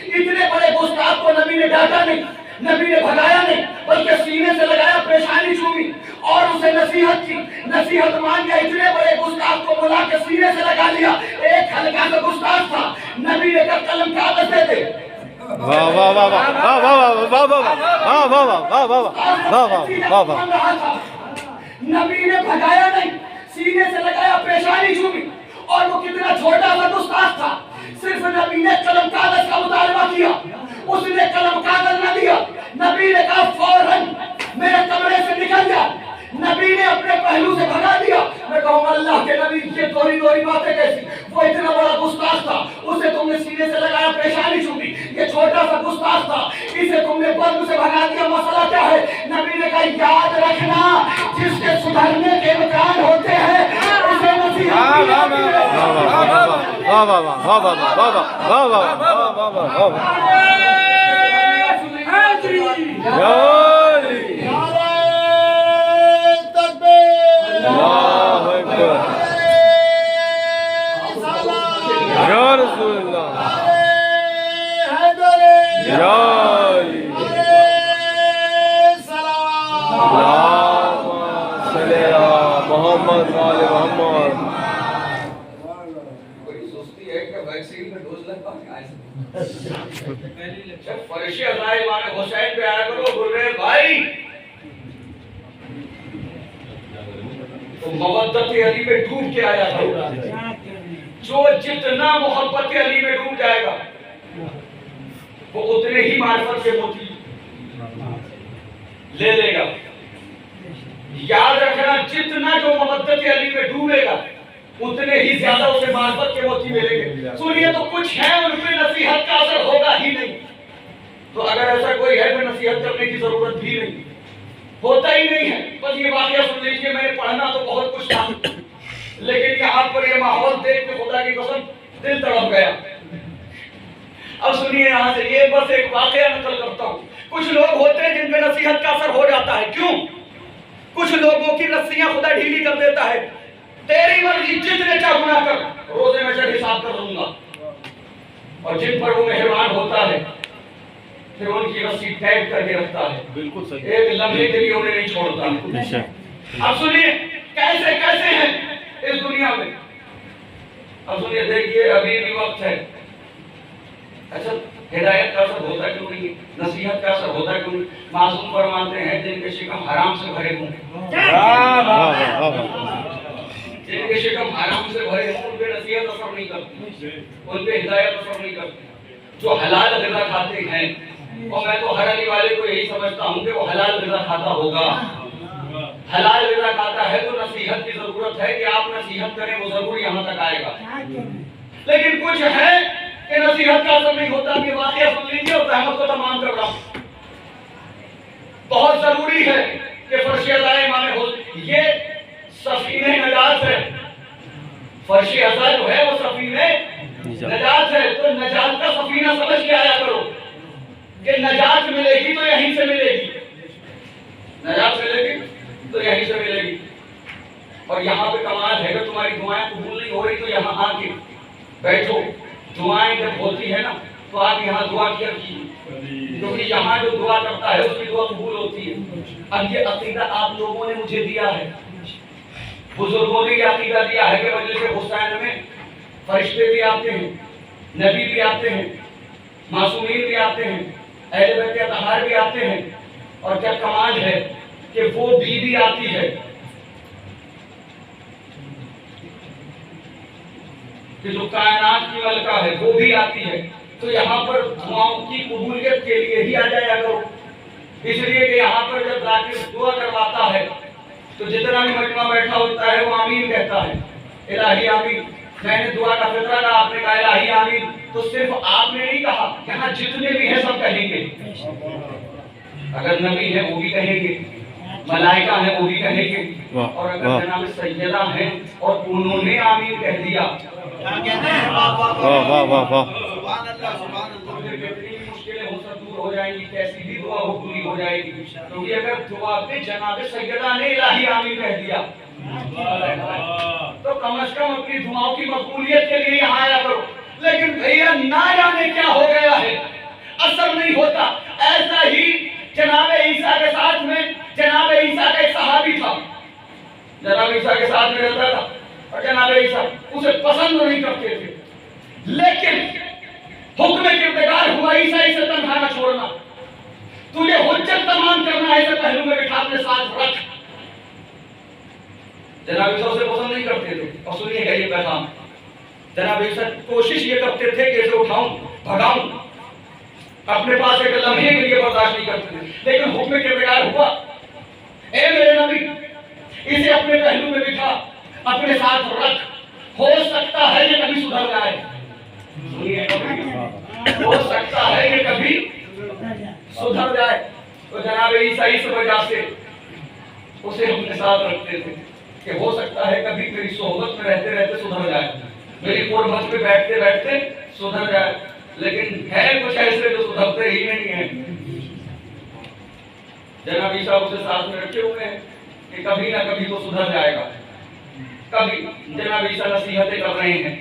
اتنے بڑے گستاخ کو نبی نے ڈانٹا نہیں, نبی نے بھگایا نہیں, بلکہ سینے سے لگایا, پیشانی چومی اور اسے نصیحت کی, نصیحت مان گیا. اتنے بڑے گستاخ کو بلا کے سینے سے لگا لیا. ایک ہلکا سا گستاخ تھا, نبی نے کہا قلم کاغذ دے دے. واہ واہ واہ واہ واہ واہ واہ واہ واہ واہ. نبی نے بھگایا نہیں, سینے سے لگایا, پیشانی چومی, اور وہ کتنا چھوٹا سا گستاخ تھا. صرف نبی نے قلم کاغذ کا مطالبہ کیا, اس نے قلم کاغذ نہ دیا. نبی نے کہا فوراً میرے کمرے سے نکل جا. نبی نے اپنے پہلو سے بھگا دیا. میں کہوں گا اللہ کے نبی یہ دوری دوری باتیں کیسی. وہ اتنا بڑا گستاخ تھا, اسے تم نے سینے سے لگایا, پیشانی چومی. یہ چھوٹا سا گستاخ تھا, اسے تم نے پہلو سے بھگا دیا. مسئلہ کیا ہے؟ نبی نے کہا یاد رکھنا جس کے سدھرنے کے امکان ہوتے ہیں اسے نصیحت یا رسول اللہ محمد وعلی محمد. ویکسین میں ڈوز لگ پایا. جب فرشتے اللہ امام حسین پہ آیا کرو بول رہے بھائی تو مودت علی میں ڈوب کے آیا تھا. جو جتنا محبت علی میں ڈوب جائے گا وہ اتنے ہی معرفت کے موتی لے لے گا. یاد رکھنا جتنا جو مودت علی میں ڈوبے گا اتنے ہی زیادہ اسے معرفت کے موتی ملیں گے. سنیے تو کچھ ہے ان پہ نصیحت کا اثر ہوگا ہی نہیں. تو اگر ایسا کوئی ہے تو نصیحت کرنے کی ضرورت بھی نہیں, ہوتا ہی نہیں ہے. بس یہ واقعہ سن لیجیے. میں نے پڑھنا تو بہت کچھ تھا لیکن یہاں پر یہ ماحول دیکھ کے خدا کی قسم دل تڑپ گیا. اب سنیے یہاں سے یہ بس ایک واقعہ نقل کرتا ہوں. کچھ لوگ ہوتے ہیں جن پہ نصیحت کا اثر ہو جاتا ہے. کیوں؟ کچھ لوگوں کی رسیاں خدا ڈھیلی کر دیتا ہے. تیری مرضی جتنے چاہ گناہ کر, روزے میں سے حساب کر لوں گا. اور جن پر وہ مہربان ہوتا ہے پھر ان کی رسی ٹیگ کر کے رکھتا ہے. بالکل صحیح. ایک لمحے کے لیے انہیں نہیں چھوڑتا. اب سنیے کیسے کیسے ہیں اس دنیا میں. اب سنیے دیکھیے ابھی بھی وقت ہے. اچھا ہدایت کا اثر ہوتا کیوں نہیں, نصیحت کا اثر ہوتا کیوں نہیں. معصوم فرماتے ہیں جن کے شکم حرام سے بھرے ہوں, جن کے شکم حرام سے بھرے ہوں ان پہ نصیحت اثر نہیں کرتی, ان پہ ہدایت اثر نہیں کرتی. جو حلال غذا کھاتے ہیں, اور میں تو ہر علی والے کو یہی سمجھتا ہوں کہ وہ حلال غذا کھاتا ہوگا. حلال غذا کھاتا ہے تو نصیحت کی ضرورت ہے کہ آپ نصیحت کریں, وہ ضرور یہاں تک آئے گا. لیکن کچھ ہے کہ نصیحت کا اثر نہیں ہوتا. یہ واقعہ سن لیجیے اور زحمت کو تمام کر رہا ہوں. بہت ضروری ہے کہ فرش ازا امام حسین یہ سفینہ نجات ہے. فرش ازا جو ہے وہ سفینہ نجات ہے. تو نجات کا سفینہ سمجھ کے آیا کرو کہ نجات ملے گی تو یہیں سے ملے گی, نجات ملے گی تو یہیں سے ملے گی. اور یہاں پہ کمال ہے کہ تمہاری دعائیں قبول نہیں ہو رہی تو یہاں آ کے بیٹھو. دعائیں جب ہوتی ہے نا تو آپ یہاں دعا کیا کیجیے, کیونکہ یہاں جو دعا کرتا ہے اس کی دعا قبول ہوتی ہے. اب یہ عقیدہ آپ لوگوں نے مجھے دیا ہے, بزرگوں نے یہ عقیدہ دیا ہے کہ مجلس حسین میں فرشتے بھی آتے ہیں، نبی بھی آتے ہیں، معصومین بھی آتے ہیں، اہل بیت اطہار بھی آتے ہیں، اور کیا کمال ہے کہ وہ بی بھی آتی ہے کہ جو کائنات کی ملکہ ہے وہ بھی آتی ہے. تو یہاں پر دعاؤں کی قبولیت کے لیے ہی آ جایا کرو، اس لیے کہ یہاں پر جب ذاکر دعا کرواتا ہے تو جتنا بھی مجمع بیٹھا ہوتا ہے وہ آمین کہتا ہے، الہی آمین. میں نے دعا کا فطرہ کہا، آپ نے کہا الہی آمین، تو صرف آپ نے نہیں کہا، یہاں جتنے بھی ہیں سب کہیں گے. اگر نبی ہے وہ بھی کہیں گے، ملائکہ ہیں وہ بھی کہیں گے، اور اگر جناب سیدہ ہیں اور انہوں نے آمین کہہ دیا، واہ واہ واہ واہ، کتنی مشکلیں ہو سب دور ہو جائیں گی، کیسی بھی دعا ہو پوری ہو جائے گی. کیونکہ اگر دعا پہ جناب سیدہ نے الہی آمین کہہ دیا تو کم از کم اپنی دعاؤں کی مقبولیت کے لیے یہاں آیا کرو. لیکن بھیا نہ جانے کیا ہو گیا ہے، اثر نہیں ہوتا. ایسا ہی جناب عیسیٰ کے ساتھ میں جناب عیسیٰ کا ایک صحابی تھا، جناب عیسیٰ کے ساتھ میں رہتا تھا، اور جناب عیسیٰ اسے پسند نہیں کرتے تھے، لیکن حکم کردگار ہوا عیسیٰ اسے تنہا نہ چھوڑنا، تجھے حجت تمام کرنا ہے، اسے پہلو میں بٹھا اپنے ساتھ رکھ. جناب عیسیٰ اسے پسند نہیں کرتے تھے. اور سنیے گا یہ پیغام، جناب عیسیٰ کوشش یہ کرتے تھے کہ اسے اٹھاؤں بھگاؤں، اپنے پاس ایک لمحے کے لیے برداشت نہیں کرتے تھے. لیکن حکم کردگار ہوا، اے میرے نبی اسے اپنے پہلو میں بٹھا اپنے ساتھ رکھ، ہو سکتا ہے یہ کبھی سدھر جائے. سنیے، ہو سکتا ہے یہ کبھی سدھر جائے. تو جناب عیسیٰ اس وجہ سے اسے اپنے ساتھ رکھتے تھے کہ ہو سکتا ہے کبھی میری صحبت میں رہتے رہتے سدھر جائے، میری قربت میں بیٹھتے بیٹھتے سدھر جائے. لیکن ہے کچھ ایسے جو سدھرتے ہی نہیں ہیں. جناب عیسیٰ اسے ساتھ میں رکھے ہوئے ہیں کہ کبھی نہ کبھی تو سدھر جائے گا. کبھی جناب عیسیٰ نصیحتیں کر رہے ہیں،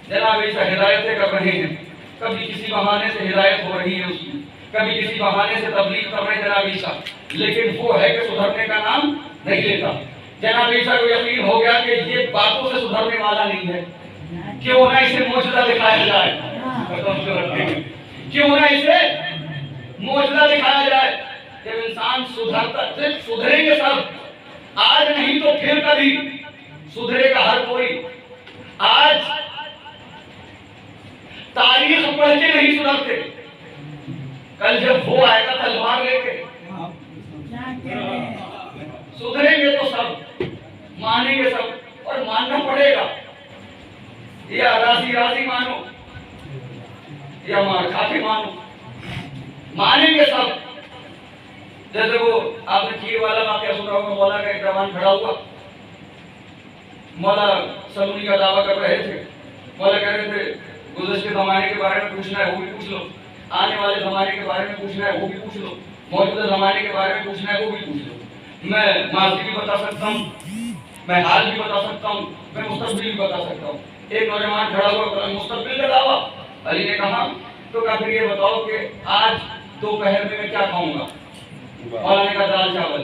جناب عیسیٰ ہدایتیں کر رہے ہیں، کبھی کسی بہانے سے ہدایت ہو رہی ہے اس کی، کبھی کسی بہانے سے تبلیغ کر رہے ہیں جناب عیسیٰ، لیکن وہ ہے کہ سدھرنے کا نام نہیں لیتا. جناب عیسیٰ کو یقین ہو گیا کہ یہ باتوں سے سدھرنے والا نہیں ہے، کیوں نہ اسے معجزہ دکھایا جائے، کیوں نہ اسے معجزہ دکھایا جائے. جب انسان سدھریں گے سب، آج نہیں تو پھر کبھی سدھرے گا ہر کوئی. آج تاریخ پڑھ کے نہیں سدھرتے، کل جب وہ آئے گا تلوار لے کے سدھریں گے تو سب، مانیں گے سب، اور ماننا پڑے گا. یا راضی راضی مانو یا مار کھا کے مانو، مانیں گے سب. جیسے وہ آپ نے کھیر والا واقعہ سنا ہوگا، مولا کا ایک جوان کھڑا ہوا، مولا سلونی کا دعویٰ کر رہے تھے. مولا کہہ رہے تھے گزشتہ زمانے کے بارے میں پوچھنا ہے وہ بھی پوچھ لو، آنے والے زمانے کے بارے میں پوچھنا ہے وہ بھی پوچھ لو، موجودہ زمانے کے بارے میں پوچھنا ہے وہ بھی پوچھ لو. میں ماضی بھی بتا سکتا ہوں، میں حال بھی بتا سکتا ہوں، میں مستقبل بھی بتا سکتا ہوں. ایک نوجوان کھڑا ہوا، مستقبل کا دعویٰ. علی نے کہا تو پھر یہ بتاؤ کہ آج دوپہر میں کیا کھاؤں گا. مولا نے کہا دال چاول،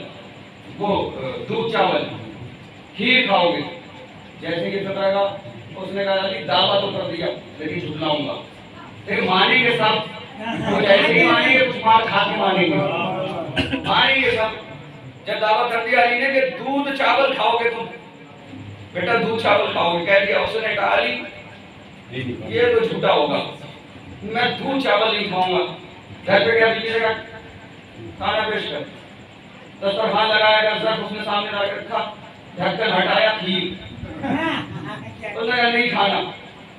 وہ دودھ چاول، کھیر کھاؤ گے. جیسے کہ فطرہ کا اس نے کہا علی دعویٰ تو کر دیا لیکن جھٹلاؤں گا. پھر مانیں گے سب، کچھ ایسے ہی مانیں گے، کچھ مار کھا کے مانیں گے، مانیں گے سب. جب دعویٰ کر دیا علی نے کہ دودھ چاول کھاؤ گے تم، بیٹا دودھ چاول کھاؤ گے، کہہ دیا. اس نے کہا علی یہ تو جھوٹا ہوگا، میں دودھ چاول نہیں کھاؤں گا. گھر پہ کیا دیجیے گا، کھانا پیش کر. دسترخوان لگایا گیا، ظرف اس نے سامنے لا کے رکھا، ڈھکن ہٹایا، کھیر. اس نے کہا نہیں کھانا.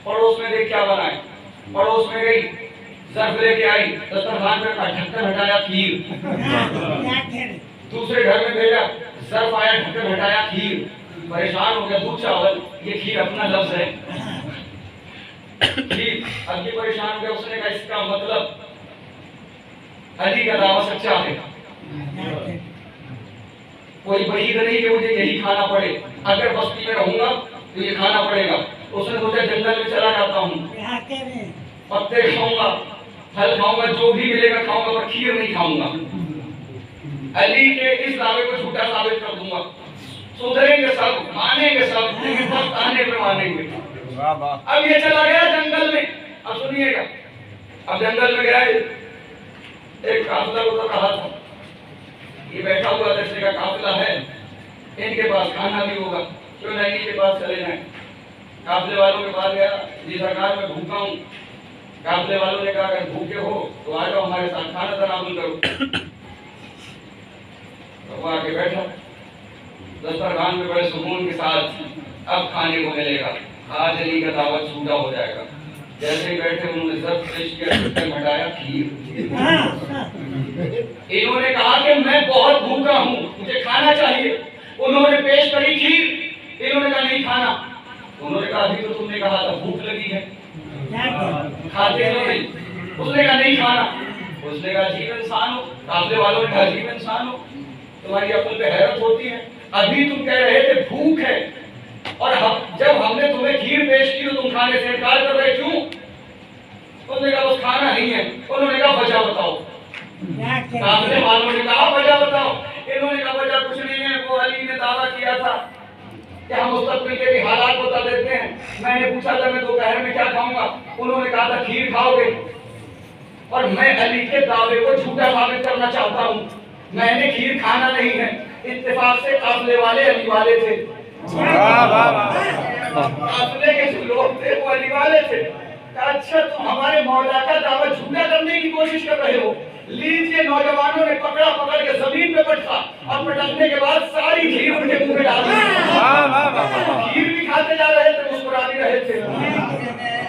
پڑوس میں دیکھ کیا بنائے، پڑوس میں گئی، ظرف لے کے آئی، دسترخوان پہ رکھا، ڈھکن ہٹایا، کھیر. دوسرے گھر میں بھیجا، ظرف آیا، ڈھکن ہٹایا، کھیر. پریشان ہو گیا، دودھ چاول، یہ کھیر اپنا لفظ ہے، کھیر. اب یہ پریشان ہو گیا. اس نے کہا اس کا مطلب علی کا دعویٰ سچا ہے، کوئی بعید نہیں کہ مجھے یہی کھانا پڑے، اگر بستی میں رہوں گا تو یہ کھانا پڑے گا. اس نے سوچا جنگل میں چلا جاتا ہوں، پتے کھاؤں گا، پھل کھاؤں گا، جو بھی ملے گا کھاؤں گا، پر کھیر نہیں کھاؤں گا. علی کے اس دعوے کو جھوٹا ثابت کر دوں گا. سدھریں گے سب، مانیں گے سب، لیکن وقت آنے پہ مانیں گے. اب یہ چلا گیا جنگل میں. اب سنیے گا, اب جنگل میں گیا ایک قافلہ ادھر رہا تھا, یہ بیٹھا ہوا تھا, اس نے کہا قافلہ ہے, ان کے پاس کھانا بھی ہوگا, کیوں نہیں ان کے پاس چلے جائیں. قافلے والوں کے پاس گیا, جی سرکار میں بھوکا ہوں. قافلے والوں نے کہا اگر بھوکے ہو تو آ جاؤ ہمارے ساتھ کھانا تناول کرو. تو وہ آ کے بیٹھا دسترخوان میں بڑے سکون کے ساتھ, اب کھانے کو ملے گا, آج علی کا دعوت چھوٹا ہو جائے گا. جیسے ہی بیٹھے انہوں نے سب پیش کیا, ہٹایا کھیر. انہوں نے کہا کہ میں بہت بھوکا ہوں, مجھے کھانا چاہیے. انہوں نے پیش کری کھیر, انہوں نے کہا نہیں کھانا. انہوں نے کہا ابھی تو تم نے کہا تھا بھوک لگی ہے, کھاتے ہو نہیں. اس نے کہا نہیں کھانا. اس نے کہا عجیب انسان ہو. قافلے والوں نے کہا عجیب انسان ہو, تمہاری عقل پہ حیرت ہوتی ہے. ابھی تم کہہ رہے تھے بھوک ہے, اور جب ہم نے تمہیں کھیر پیش کی تو تم کھانے سے انکار کر رہے, کیوں؟ انہوں نے کہا بس کھانا نہیں ہے. انہوں نے کہا وجہ بتاؤ. قافلے والوں نے کہا وجہ بتاؤ. انہوں نے کہا وجہ کچھ نہیں ہے, وہ علی نے دعویٰ کیا تھا کہ ہم مستقبل کے بھی حالات بتا دیتے ہیں. میں نے پوچھا تھا میں دوپہر میں کیا کھاؤں گا, انہوں نے کہا تھا کھیر کھاؤ گے, اور میں علی کے دعوے کو جھوٹا ثابت کرنا چاہتا ہوں. میں نے کھیر کھانا نہیں ہے. اتفاق سے قافلے والے علی والے تھے. قافلے کے جو لوگ تھے وہ علی والے تھے. اچھا تم ہمارے مولا کا دعویٰ جھوٹا کرنے کی کوشش کر رہے ہو. لیجیے, نوجوانوں نے پکڑ کے زمین پہ پٹکا, اور پٹکنے کے بعد ساری کھیر ان کے منہ میں ڈال دی. کھیر بھی کھاتے جا رہے تھے, مسکرا بھی رہے تھے.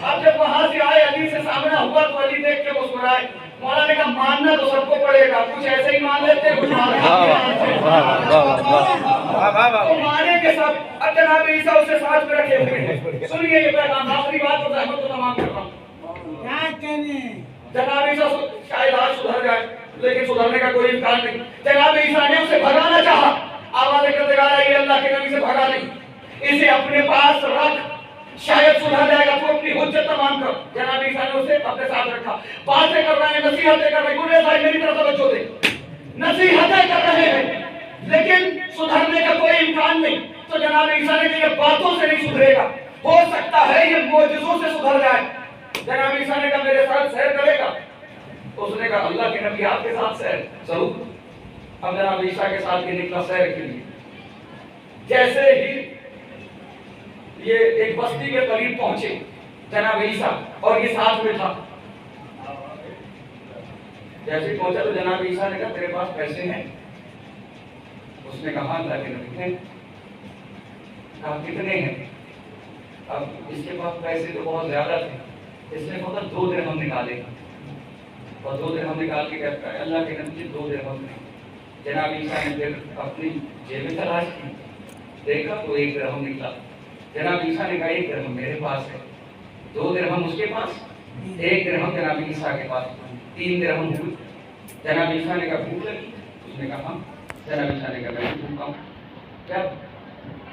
اب جب وہاں سے آئے, علی سے سامنا ہوا تو علی دیکھ کے مسکرائے. مولا نے کہا ماننا تو سب کو پڑے گا, کچھ ایسے ہی مان لیتے ہیں, کچھ مانے کے سب. اب جناب عیسیٰ اسے ساتھ میں رکھے ہوئے ہیں. سنیے یہ پیغام, آخری بات اور رحمت کو تمام کر رہا ہوں. جناب عیسیٰ شاید آج سدھر جائے, لیکن سدھرنے کا کوئی امکان نہیں. جناب عیسیٰ نے اسے بھگانا چاہا, آوازیں کرتے گا رہا ہے یہ اللہ کے نبی سے بھگا نہیں, اسے اپنے پاس رکھ, شاید سدھر جائے گا, تو اپنی حجت تمام کر. جناب عیسیٰ نے اسے اپنے ساتھ رکھا. باتیں کر رہے ہیں, نصیحتیں کر رہے ہیں. گنڈے صاحب میری طرف توجہ دیں, نصیحتیں کر رہے ہیں, لیکن سدھرنے کا کوئی امکان نہیں. تو جناب عیسیٰ نے کہا یہ باتوں سے نہیں سدھرے گا, ہو سکتا ہے یہ معجزوں سے سدھر جائے. جناب عیسیٰ نے کہا میرے ساتھ سیر کرے گا. اس نے کہا اللہ کے نبی آپ کے ساتھ سیر ضرور. اب جناب عیسیٰ کے ساتھ یہ نکلا سیر کے لیے. جیسے ہی یہ ایک بستی کے قریب پہنچے جناب عیسیٰ, اور یہ ساتھ میں تھا. جیسے پہنچا تو جناب عیسیٰ نے کہا تیرے پاس پیسے ہیں؟ اس نے کہا اللہ کے نبی ہیں. کہا کتنے ہیں؟ اب اس کے پاس پیسے تو بہت زیادہ تھے, اس نے فقط 2 درہم نکالے, اور 2 درہم نکال کے کہتا ہے اللہ کے نبی 2 درہم نہیں. جناب عیسیٰ نے پھر اپنی جیب تلاش کی, دیکھا تو 1 درہم نکلا. جناب عیسیٰ نے کہا 1 درہم میرے پاس ہے. 2 درہم اس کے پاس, 1 درہم جناب عیسیٰ کے پاس, 3 درہم ہوئے. جناب عیسیٰ نے کہا بھوک لگی؟ اس نے کہا ہاں. جناب عیسیٰ نے کہا میں بھوکا ہوں. جب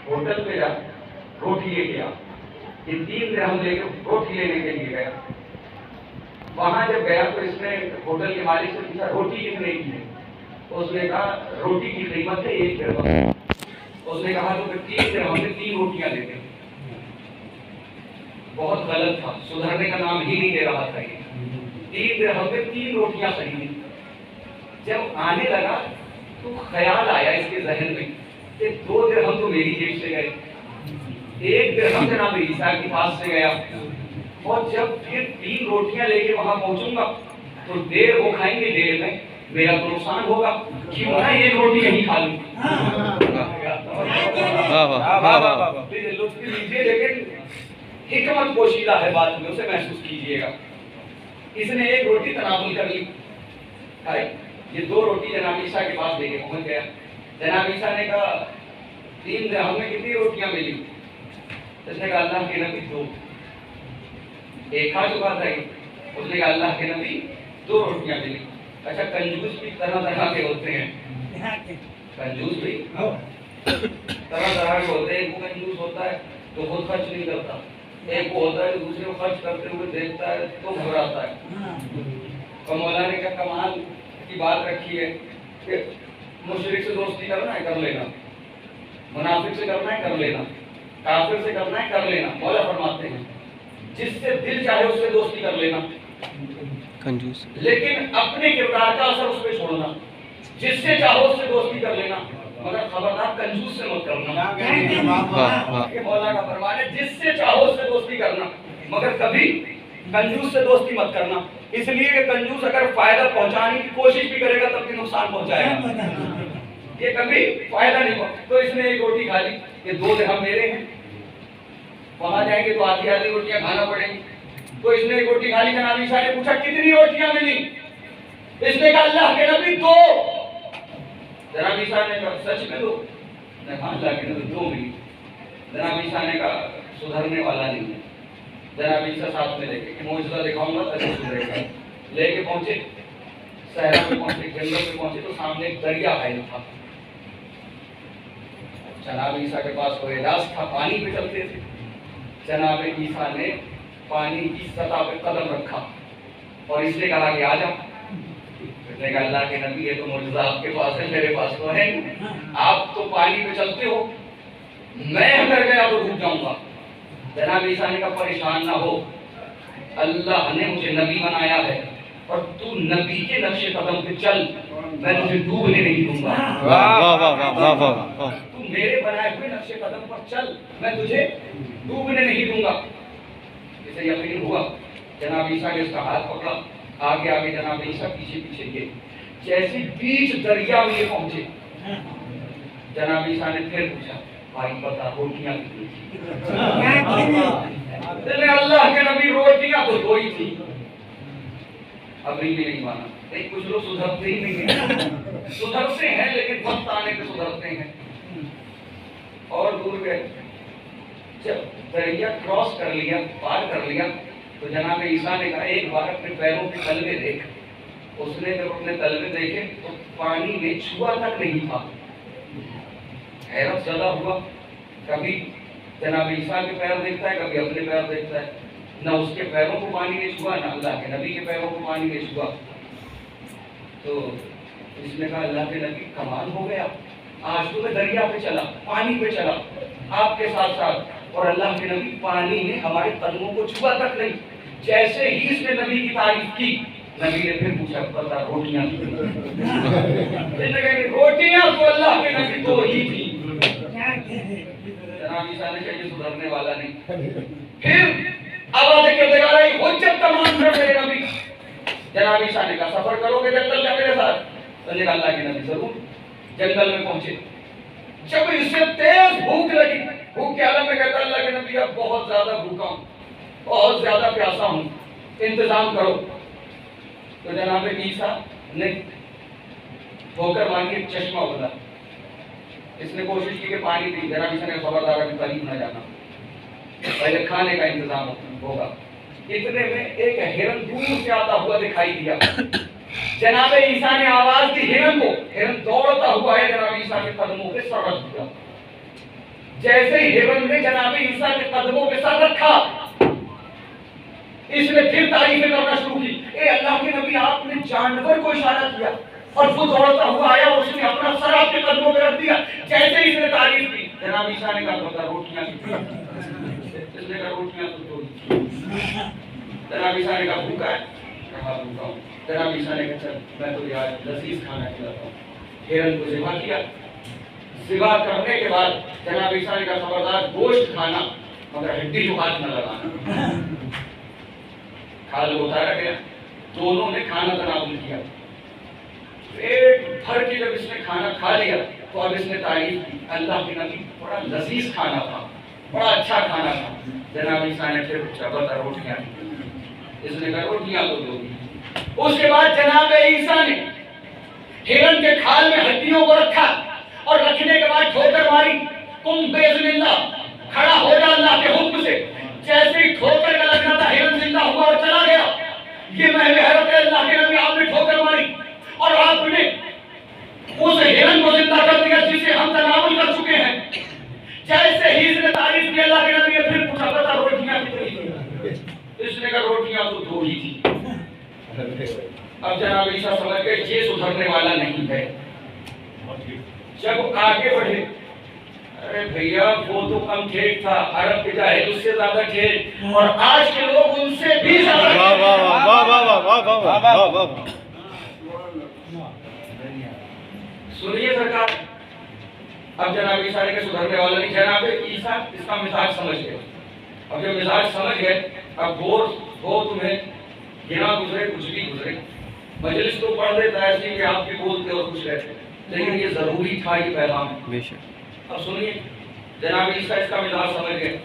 ہوٹل پہ جا روٹی لے کے آ. یہ 3 درہم لے کے روٹی لینے کے لیے گیا. وہاں جب گیا تو اس نے ہوٹل کے مالک سے پوچھا روٹی کتنے کی ہے؟ اس نے کہا روٹی کی قیمت ہے 1 درہم. اس نے کہا تو پھر 3 درہم میں 3 روٹیاں دیتے ہیں. بہت غلط تھا, سدھرنے کا نام ہی نہیں لے رہا تھا. یہ 3 درہم میں 3 روٹیاں خریدی. جب آنے لگا تو خیال آیا اس کے ذہن میں کہ 2 درہم تو میری جیب سے گئے, 1 درہم جناب عیسیٰ کے پاس سے گیا, اور جب پھر 3 روٹیاں لے کے وہاں پہنچوں گا تو دیر وہ کھائیں گے, دیر میں میرا تو نقصان ہوگا, کیوں نہ 1 روٹی یہیں کھا لوں. لطف لیجیے, لیکن حکمت پوشیدہ ہے بات میں, اسے محسوس کیجیے گا. اس نے 1 روٹی تناول کر لی, یہ 2 روٹی جناب عیسیٰ کے پاس لے کے پہنچ گیا. جناب عیسیٰ نے کہا 3 درہم میں کتنی روٹیاں ملی؟ اس نے کہا اللہ کے نبی 2. 1 کھا چکا تھا. اس نے کہا اللہ کے نبی 2 روٹیاں ملی. اچھا کنجوس بھی طرح طرح کے ہوتے ہیں, کنجوس بھی طرح طرح کے ہوتے ہیں. ایک وہ کنجوس ہوتا ہے تو خود خرچ نہیں کرتا, ایک وہ ہوتا ہے جو دوسرے کو خرچ کرتے ہوئے دیکھتا ہے تو گھبراتا ہے. اور مولانا نے کہا کمال کی بات رکھی ہے کہ مشرک سے دوستی کرنا ہے کر لینا, منافق سے کرنا ہے کر لینا, کافر سے کرنا ہے کر لینا، مولا فرماتے ہیں جس سے دل چاہے اس سے دوستی کر لینا، کنجوس لیکن اپنے کردار کا اثر اس پہ چھوڑنا، جس سے چاہو اس سے دوستی کر لینا، مگر خبردار کنجوس سے مت کرنا۔ یہ مولا کا فرمان ہے، جس سے چاہو اس سے دوستی کرنا، مگر کبھی کنجوس سے دوستی مت کرنا، اس لیے کہ کنجوس اگر فائدہ پہنچانے کی کوشش بھی کرے گا تب بھی نقصان پہنچائے گا، یہ کبھی فائدہ نہیں پہنچا۔ تو اس نے ایک روٹی کھا لی، یہ 2 درہم میرے ہیں، وہاں جائیں گے تو آدھی آدھی روٹیاں کھانا پڑیں گی، تو اس نے ایک روٹی کھا لی۔ جناب عیسیٰ نے پوچھا کتنی روٹیاں ملی؟ اس نے کہا اللہ کے نبی 2۔ جناب عیسیٰ نے کہا سچ میں 2؟ ہاں اللہ کے نبی 2 ملی۔ جناب عیسیٰ نے کہا سدھرنے والا نہیں ہے۔ جناب عیسیٰ ساتھ میں لے کے کہ معجزہ دکھاؤں گا تبھی سدھرے گا، لے کے پہنچے، صحرا میں پہنچے، جنگل میں پہنچے تو سامنے ایک دریا حائل تھا۔ جناب عیسیٰ کے پاس کوئی علاج تھا، پانی پہ چلتے تھے۔ جناب عیسیٰ نے پانی کی سطح پہ قدم رکھا اور اس نے کہا کہ آ جاؤ۔ اس نے کہا اللہ کے نبی یہ تو معجزہ آپ کے پاس ہے، میرے پاس تو ہے نہیں، آپ تو پانی پہ چلتے ہو، میں اگر گیا تو ڈوب جاؤں گا۔ جناب عیسیٰ نے کہا پریشان نہ ہو، اللہ نے مجھے نبی بنایا ہے اور تو نبی کے نقش قدم پہ چل، میں تجھے ڈوبنے نہیں دوں گا۔ واہ واہ واہ واہ واہ، تو میرے بنائے ہوئے نقش قدم پر چل، میں تجھے ڈوبنے نہیں دوں گا۔ اسے یقین ہوا، جناب عیسیٰ نے اس کا ہاتھ پکڑا، آگے آگے جناب عیسیٰ پیچھے پیچھے گئے، جیسے بیچ دریا میں یہ پہنچے، جناب عیسیٰ نے پھر پوچھا بھائی بتا روٹیاں کتنی تھی؟ اللہ کے نبی روٹیاں تو 2 ہی تھی۔ اب بھی نہیں مانا، نہیں کچھ لوگ سدھرتے ہی نہیں ہیں، سدھرتے ہیں لیکن وقت آنے پہ سدھرتے ہیں اور دور گئے۔ جب دریا کراس کر لیا، پار کر لیا، تو جناب عیسیٰ نے کہا ایک بار اپنے پیروں کے تلوے دیکھ۔ اس نے جب اپنے تلوے دیکھے تو پانی میں چھوا تک نہیں تھا۔ حیرت زدہ ہوا، کبھی جناب عیسیٰ کے پیر دیکھتا ہے، کبھی اپنے پیر دیکھتا ہے، نہ اس کے پیروں کو پانی نے چھوا، نہ اللہ کے نبی کے پیروں کو پانی نے چھوا۔ تو اس نے کہا اللہ کے نبی کمال ہو گیا، آج تو میں دریا پہ چلا، پانی پہ چلا آپ کے ساتھ ساتھ، اور اللہ کے نبی پانی نے ہمارے قدموں کو چھوا تک نہیں۔ جیسے ہی اس نے نبی کی تعریف کی، نبی نے پھر پوچھا بتا روٹیاں روٹیاں تو اللہ کے نبی 2 ہی تھی۔ جناب عیسیٰ نے کہا یہ سدھرنے والا نہیں۔ پھر آواز کرتے گا رہی حجت تمام کر میرے نبی۔ جناب عیسیٰ نے کہا سفر کرو گے جنگل کا میرے ساتھ؟ تو نے کہا اللہ کے نبی ضرور۔ جنگل میں پہنچے، جب اسے تیز بھوک لگی، بھوک کے عالم میں کہتا اللہ کے نبی اب بہت زیادہ بھوکا ہوں، بہت زیادہ پیاسا ہوں، انتظام کرو۔ تو جناب عیسیٰ نے ٹھوکر ماری، ایک چشمہ بنا، اس نے کوشش کی کہ پانی پی۔ جناب عیسیٰ نے خبردار ابھی قریب نہ جانا، پہلے کھانے کا انتظام ہوگا۔ اتنے میں ایک ہرن دور سے آتا ہوا دکھائی دیا۔ جناب عیسیٰ نے آواز دی ہرن کو، ہرن دوڑتا ہوا ہے جناب عیسیٰ کے قدموں پہ سر رکھ دیا۔ جیسے ہی ہرن نے جناب عیسیٰ کے قدموں پہ سر رکھا، اس نے پھر تعریفیں کرنا شروع کی، اے اللہ کے نبی آپ نے جانور کو اشارہ کیا اور وہ دوڑتا ہوا آیا اور اس نے اپنا سر آپ کے قدموں پہ رکھ دیا۔ جیسے ہی اس نے تعریف کی، جناب عیسیٰ نے کہا بتا روٹیاں کتنی؟ اس نے کہا روٹیاں تو 2 ہی۔ جناب عیسیٰ نے کہا بھوکا ہے؟ کہا بھوکا ہوں۔ جناب عیسیٰ نے کہا چل میں تو آج لذیذ کھانا کھلاتا ہوں۔ ہرن کو ذبح کیا، ذبح کرنے کے بعد جناب عیسیٰ نے کہا خبردار گوشت کھانا مگر ہڈی کو ہاتھ نہ لگانا۔ کھال اتارا گیا، دونوں نے کھانا تناول کیا۔ پیٹ بھر کے جب اس نے کھانا کھا لیا تو اب اس نے تعریف کی، اللہ کے نبی بڑا لذیذ کھانا تھا، بڑا اچھا کھانا تھا۔ جناب عیسیٰ نے پھر پوچھا بتا روٹیاں؟ اس نے کہا روٹیاں تو 2 ہی۔ اس کے بعد جناب عیسیٰ نے ہرن کے کھال میں ہڈیوں کو رکھا اور رکھنے کے بعد ٹھوکر ماری، تم باذن اللہ کھڑا ہو جا اللہ کے حکم سے۔ جیسے ہی ٹھوکر کا لگنا تھا ہرن زندہ ہوا اور چلا گیا۔ یہ محل حیرت ہے، اللہ کے نبی آپ نے ٹھوکر ماری اور آپ نے اس ہرن کو زندہ کر دیا جسے ہم تناول کر چکے ہیں۔ جیسے ہی اس نے تعریف کی، اللہ کے نبی نے پھر پوچھا بتا روٹیاں کتنی تھیں؟ اس نے کہا روٹیاں تو 2 ہی تھی۔ اب جناب عیسیٰ سمجھ گئے یہ سدھرنے والا نہیں ہے۔ جب آگے بڑھے، ارے بھیا وہ تو کم ٹھیک تھا، عرب کے جاہل اس سے زیادہ ٹھیک، اور آج کے لوگ ان سے بھی زیادہ ٹھیک۔ واہ واہ واہ واہ واہ واہ واہ واہ واہ۔ سنیے سرکار، اب جناب عیسیٰ کے سدھرنے والا نہیں، جناب عیسیٰ اس کا مزاج سمجھ گئے، اب جب مزاج سمجھ گئے، اب گور تمہیں گنا گزرے کچھ بھی گزرے، مجلس تو پڑھ دیتا ہے ایسی کہ آپ بھی بولتے اور کچھ رہتے، لیکن یہ ضروری تھا یہ پیغام۔ بے شک۔ اب سنیے، جناب عیسیٰ اس کا مزاج سمجھ گئے،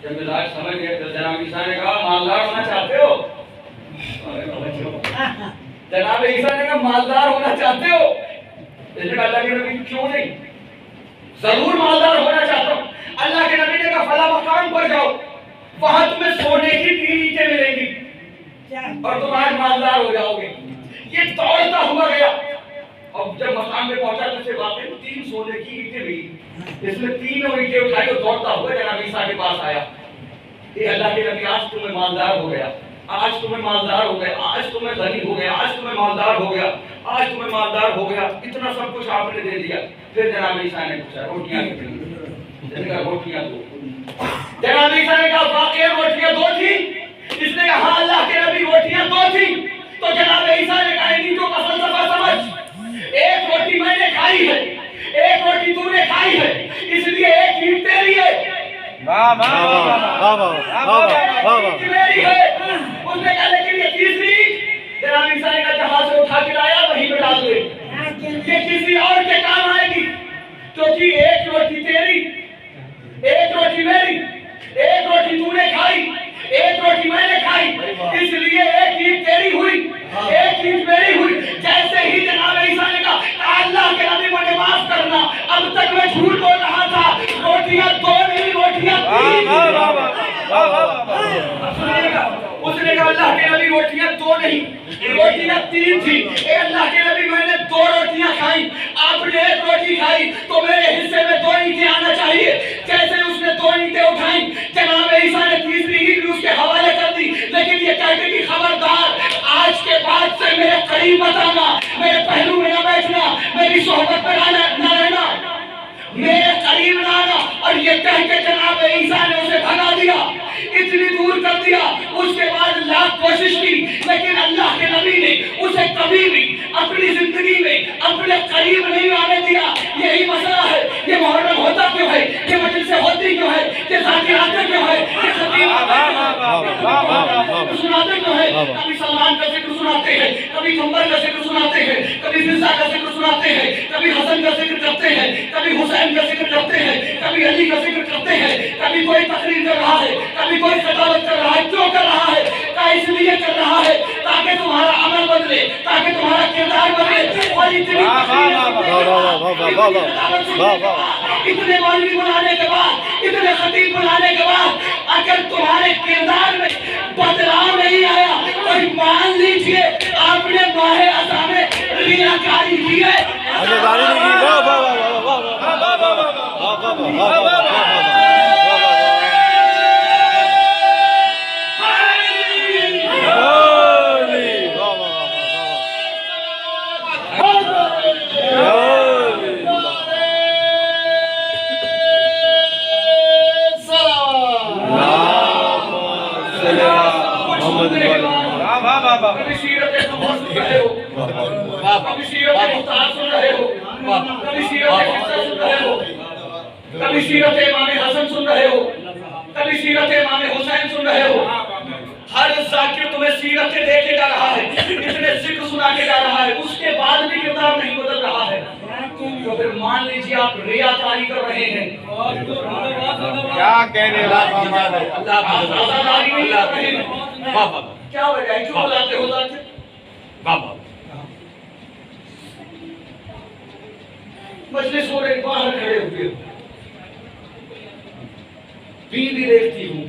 جب مزاج سمجھ گئے تو جناب عیسیٰ نے کہا مالدار ہونا چاہتے ہو؟ جناب عیسیٰ نے کہا مالدار ہونا چاہتے ہو؟ اس نے کہا اللہ کے نبی کیوں نہیں، ضرور مالدار ہونا چاہتا ہوں۔ اللہ کے نبی نے کہا فلاں مقام پر جاؤ، وہاں تمہیں سونے کی 3 اینٹیں ملیں گی اور تم آج مالدار ہو جاؤ گے۔ یہ دوڑتا ہوا گیا، اب جب مقام پہ پہنچا تو اسے واقعی 3 سونے کی اینٹیں ملی، اس نے 3 اینٹیں اٹھائی اور دوڑتا ہوا جناب عیسیٰ کے پاس آیا، اے اللہ کے نبی آج تمہیں مالدار ہو گیا، آج تمہیں مالدار ہو گیا، آج تمہیں غنی ہو گیا، آج تمہیں مالدار ہو گیا، آج تمہیں مالدار ہو گیا، اتنا سب کچھ آپ نے دے دیا۔ پھر جناب عیسیٰ نے پوچھا روٹیاں کتنی؟ اس نے کہا روٹیاں 2۔ جناب عیسیٰ نے کہا واقعی روٹیاں 2 تھی؟ اس نے کہا ہاں اللہ کے نبی روٹیاں 2 تھی۔ تو جناب عیسیٰ نے کہا اینٹوں کا فلسفہ سمجھ، ایک روٹی میں نے کھائی ہے، ایک روٹی تو نے کھائی ہے، اس لیے ایک اینٹ تیری ہے۔ واہ واہ واہ واہ واہ واہ۔ میری ہے۔ اس نے کہا لیکن یہ تیسری، جناب عیسیٰ نے کہا جہاں سے اٹھا کے لایا وہیں پہ ڈال دے، یہ کسی اور کے کام آئے گی، کیونکہ ایک روٹی تیری، ایک روٹی میری، ایک روٹی تو نے کھائی، ایک روٹی میں نے کھائی، اس لیے ایک اینٹ تیری ہوئی، ایک اینٹ میری ہوئی۔ جیسے ہی جناب عیسیٰ نے کہا اللہ کے نبی مجھے معاف کرنا، اب تک میں جھوٹ بول رہا تھا، روٹیاں 2 نہیں روٹیاں 3۔ اس نے کہا اللہ کے نبی روٹیاں 2 نہیں روٹیاں 3 تھی، اے اللہ کے نبی میں نے 2 روٹیاں کھائیں، آپ نے 1 روٹی کھائی، تو میرے حصے میں 2 اینٹیں آنا چاہیے۔ جیسے اس نے 2 اینٹیں اٹھائیں، جناب عیسیٰ نے تیسری اینٹ بھی اس کے حوالے کر دی، لیکن یہ کہتے کہ خبردار آج کے بعد سے میرے قریب مت آنا، میرے پہلو میں نہ بیٹھنا، میری صحبت میں نہ رہنا، میرے قریب نہ آنا۔ اور یہ کہہ کے جناب عیسیٰ نے اسے بھگا دیا، اتنی دور کر دیا۔ اس کے بعد لاکھ کوشش کی، لیکن اللہ کے نبی نے اسے کبھی بھی اپنی زندگی میں اپنے قریب نہیں آنے دیا۔ یہی مسئلہ ہے، یہ محرم ہوتا کیوں ہے، یہ مجلسیں ہوتی کیوں ہے، یہ ذاکراتیں کیوں ہے، یہ خطیب سناتے کیوں ہے۔ کبھی سلمان کا ذکر سناتے ہیں، کبھی کمبر کا ذکر سناتے ہیں، کبھی مرزا کا ذکر سناتے ہیں، کبھی حسن کا ذکر کرتے ہیں، کبھی حسین کا ذکر کرتے ہیں، کبھی علی کا ذکر کرتے ہیں، کبھی کوئی تقریر کر رہا ہے، کبھی کوئی خطابت کر رہا ہے۔ کیوں کر رہا ہے؟ اس لیے کر رہا ہے تاکہ تمہارا عمل بدلے، تاکہ تمہارا کردار بدلے۔ اور اتنے مولوی بلانے کے بعد، اتنے خطیب بلانے کے بعد اگر تمہارے کردار میں بدلاؤ نہیں آیا تو مان لیجئے آپ نے ماہ عزا میں ریاکاری کی ہے۔ کبھی سیرت قمر سن رہے ہو، کبھی سیرت مختار سن رہے ہو، کبھی سیرت حفصہ سن رہے ہو، کبھی سیرت امام حسن سن رہے ہو، کبھی سیرت امام حسین سن رہے ہو۔ ہر ذاکر تمہیں سیرتیں دے کے جا رہا ہے، اتنے ذکر سنا کے جا رہا ہے، اس کے بعد بھی کردار نہیں بدل رہا ہے، تو پھر مان لیجیے آپ ریاکاری کر رہے ہیں۔ کیا کہنے لگا اللہ آزاداری نہیں کر رہے ہیں۔ کیا وجہ ہے؟ کیوں بلاتے ہو ذاکر؟ بابا مجلس ہو رہے باہر کھڑے ہوئے، بیوی دیکھتی ہوں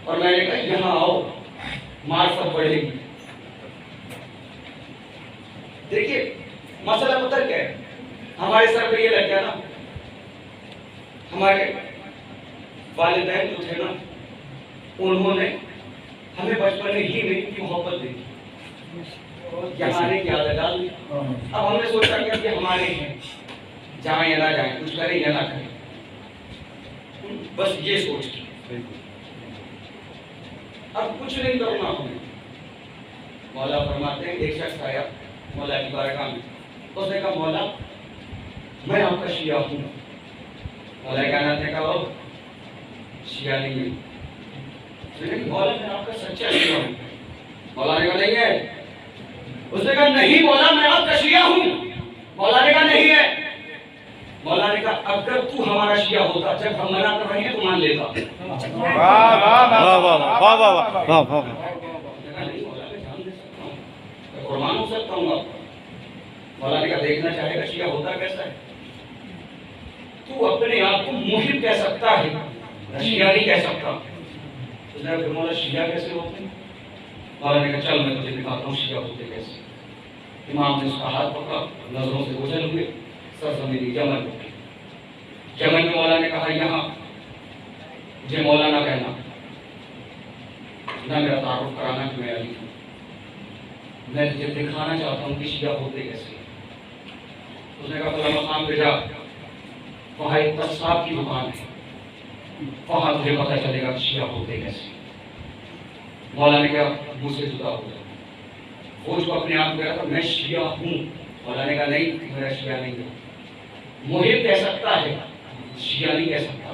اور میں نے کہا یہاں آؤ، مار سب بڑھے گی۔ دیکھیے مسئلہ پتہ کیا ہے، ہمارے سر پہ یہ لگ گیا نا، ہمارے والدین جو تھے نا انہوں نے ہمیں بچپن ہی میں کی محبت دی، یہاں آنے کی عادت ڈال دی۔ اب ہم نے سوچا کہ یہ ہمارے ہیں، جائیں یا نہ جائیں, کچھ کریں یا نہ کریں, بس یہ سوچ کی. اب کچھ نہیں کرنا ہمیں. مولا فرماتے ہیں ایک شخص آیا مولا کی بارگاہ میں, اس نے کہا مولا میں آپ کا شیعہ ہوں. مولا کائنات نے کہا شیعہ نہیں ہے. اس نے کہا مولا میں آپ کا سچا شیعہ ہوں. مولا نے کہا نہیں ہے. اس نے کہا نہیں مولا میں آپ کا شیعہ ہوں. مولا نے کہا نہیں ہے. مولا نے کہا اگر تو ہمارا شیعہ ہوتا, جب ہم منع کر رہے ہیں تو مان لیتا. قربان ہو سکتا ہوں آپ. مولا نے کہا دیکھنا چاہے گا شیعہ ہوتا کیسا ہے. تو اپنے آپ کو موحد کہہ سکتا ہے, شیعہ نہیں کہہ سکتا. اس نے کہا مولا شیعہ کیسے ہوتے ہیں. مولا نے کہا چل میں تجھے دکھاتا ہوں شیعہ ہوتے کیسے. امام نے اس کا ہاتھ پکڑا, نظروں سے اوجھل ہوئے, سرزمین یمن میں. یمن میں مولا نے کہا یہاں مجھے مولا نہ کہنا, نہ میرا تعارف کرانا کہ میں علی ہوں. میں تجھے دکھانا چاہتا ہوں کہ شیعہ ہوتے کیسے. اس نے کہا فلاں مقام پہ جا, وہاں ایک قصاب کی دکان ہے, وہاں تجھے پتہ چلے گا کہ شیعہ ہوتے کیسے. مولا نے کہا منہ سے جدا ہو جا. وہ جو اپنے آپ کہہ رہا تھا میں شیعہ ہوں, مولا نے کہا نہیں میرا شیعہ نہیں ہے. محب کہہ سکتا ہے, شیعہ نہیں کہہ سکتا.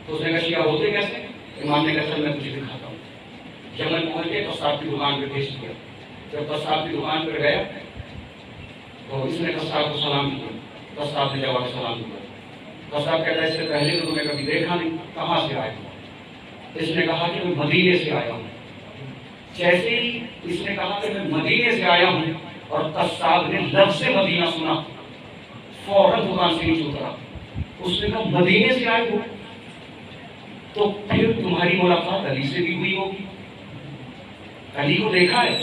تو اس نے کہا شیعہ ہوتے کیسے. امام نے کہا چل میں تجھے دکھاتا ہوں. یمن پہنچ کے قصاب کی دکان پہ بھیج دیا. جب قصاب کی دکان پر گیا تو اس نے قصاب کو سلام کیا. قصاب نے جواب سلام دیا. قصاب کہتا ہے اس سے پہلے تو تمہیں کبھی دیکھا نہیں, کہاں سے آئے ہو. اس نے کہا کہ میں مدینے سے آیا ہوں. جیسے ہی اس نے کہا کہ میں مدینے سے آیا ہوں اور قصاب نے لفظ مدینہ سنا, فوراً دکان سے نیچے اترا. اس نے کہا مدینے سے آئے ہو تو پھر تمہاری ملاقات علی سے بھی ہوئی ہوگی, علی کو دیکھا ہے.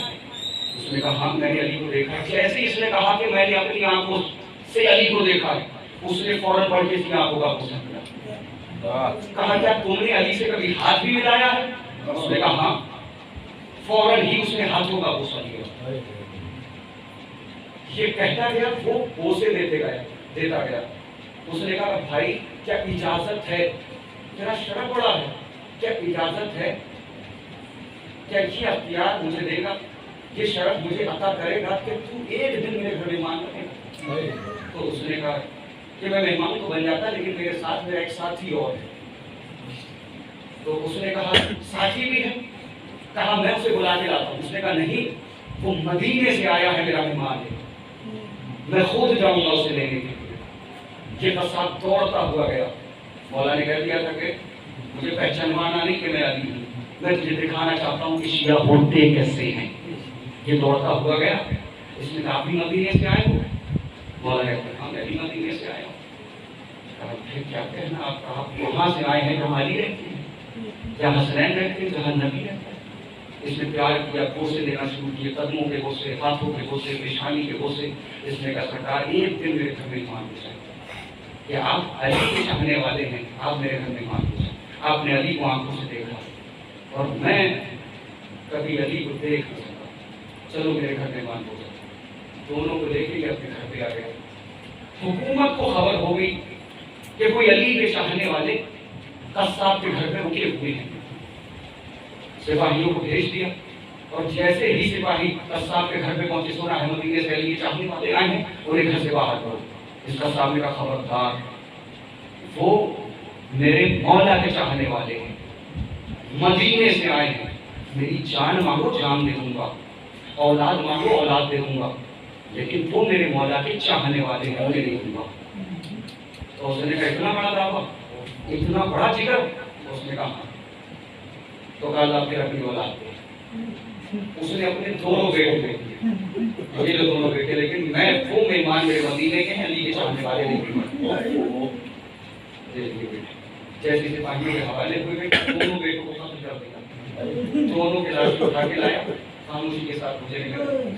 اس نے کہا ہاں میں نے علی کو دیکھا ہے. جیسے اس نے کہا کہ میں نے اپنی آنکھوں سے علی کو دیکھا ہے, اس نے فوراً پڑھ کے اس کی آنکھوں کا بوسہ کیا. کہا کیا تم نے علی سے کبھی ہاتھ بھی ملایا ہے. اس نے کہا ہاں. فوراً ہی اس نے ہاتھوں کا بوسہ لیا. یہ کہتا گیا, وہ بوسے دیتا گیا. اس نے کہا بھائی کیا اجازت ہے, تیرا شرف بڑا ہے, کیا اجازت ہے, کیا یہ اختیار مجھے دے گا, یہ شرف مجھے عطا کرے گا کہ تو ایک دن میرے گھر مہمان بنے گا. تو اس نے کہا کہ میں مہمان تو بن جاتا لیکن میرے ساتھ میرا ایک ساتھی اور ہے. تو اس نے کہا ساتھی بھی ہے. کہا میں اسے بلا کے لاتا ہوں. اس نے کہا نہیں, وہ مدینے سے آیا ہے, میرا مہمان ہے, میں خود جاؤں گا اسے لینے کے لیے. یہ قصاب دوڑتا ہوا گیا. مولا نے کہہ دیا تھا کہ مجھے پہچانوانا نہیں کہ میں علی ہوں, میں تجھے دکھانا چاہتا ہوں کہ شیعہ ہوتے کیسے ہیں. یہ دوڑتا ہوا گیا. اس نے کہا آپ بھی مدینے سے آئے ہو. مولا نے کہا میں بھی مدینے سے آیا ہوں. کہا پھر کیا کہنا, آپ وہاں سے آئے ہیں جہاں علی رہتے ہیں, جہاں حسنین رہتے ہیں, جہاں نبی رہتے ہیں. اس نے پیار کیا, بوسے دینا شروع کیے, قدموں کے بوسے, ہاتھوں کے بوسے, پیشانی کے بوسے. اس نے کہا سرکار ایک دن میرے گھر میں مہمان ہو جائے کہ آپ علی کے چاہنے والے ہیں, آپ میرے گھر میں مہمان ہو جائیں. آپ نے علی کو آنکھوں سے دیکھا اور میں کبھی علی کو دیکھ نہیں سکا, چلو میرے گھر میں مہمان ہو جائے. دونوں کو لے کے اپنے گھر پہ آ گیا. حکومت کو خبر ہو گئی کہ کوئی علی کے چاہنے والے قصاب کے گھر پہ رکے ہوئے ہیں. سپاہیوں کو بھیج دیا اور جیسے ہی سپاہی قصاب کے گھر پہ پہنچے, سنا ہے مدینے سے علی کے چاہنے والے آئے ہیں, انہیں گھر سے باہر کرو. اس کا سامنے کا خبردار, وہ میرے مولا کے چاہنے والے ہیں, مدینے سے آئے ہیں, میری جان مانگو جان دے دوں گا, اولاد مانگو اولاد دے دوں گا, لیکن وہ میرے مولا کے چاہنے والے ہیں, مجھے نہیں دوں گا. تو اس نے کہا اتنا بڑا دعویٰ, اتنا بڑا جگر. اس نے کہا تو کہا اللہ پھر اپنی اولاد دے. اس نے اپنے دونوں بیٹے دے دیے, یہ جو دونوں بیٹے, لیکن میں وہ مہمان میرے مدینے کے ہیں, علی کے چاہنے والے نہیں. جیسے سپاہیوں کے حوالے ہوئے, دونوں بیٹوں کو قتل کر دیا. دونوں کے لاش کو اٹھا کے لایا, خاموشی کے ساتھ مجھے نکل.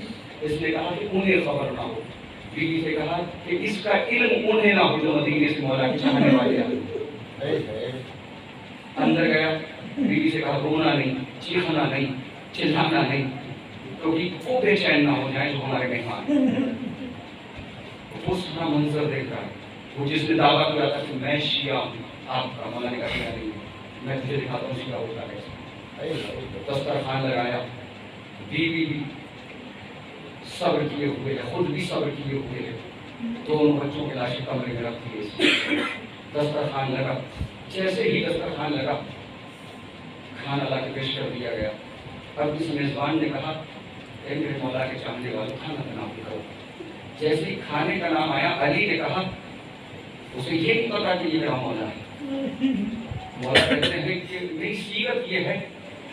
اس نے کہا کہ انہیں خبر نہ ہو. بیوی سے کہا کہ اس کا علم انہیں نہ ہو جو مدینے سے مولا کے چاہنے والے ہیں. اندر گیا, بیوی سے کہا رونا نہیں, چیخنا نہیں, چلانا نہیں, کیونکہ وہ بے چین نہ ہو جائیں جو ہمارے مہمان. وہ سارا منظر دیکھ رہا ہے. وہ جس نے دعویٰ کیا تھا کہ میں شیعہ ہوں، آپ کا مولا نے کہا نہیں، میں تجھے دکھاتا ہوں شیعہ ہوتا کیسے۔ دسترخوان لگایا، بیوی بھی صبر کیے ہوئے ہے، خود بھی صبر کیے ہوئے ہے، دونوں بچوں کی لاشیں کمرے میں رکھ دیے، دسترخوان لگا، جیسے ہی دسترخوان لگا کھانا لا کے پیش کر دیا گیا۔ اب اس میزبان نے کہا اے میرے مولا کے چاہنے والوں کھانا کا نام لکھو۔ جیسے ہی کھانے کا نام آیا علی نے کہا، اسے یہ نہیں پتا کہ یہ میرا مولا ہے۔ مولا کہتے ہیں کہ میری سیرت یہ ہے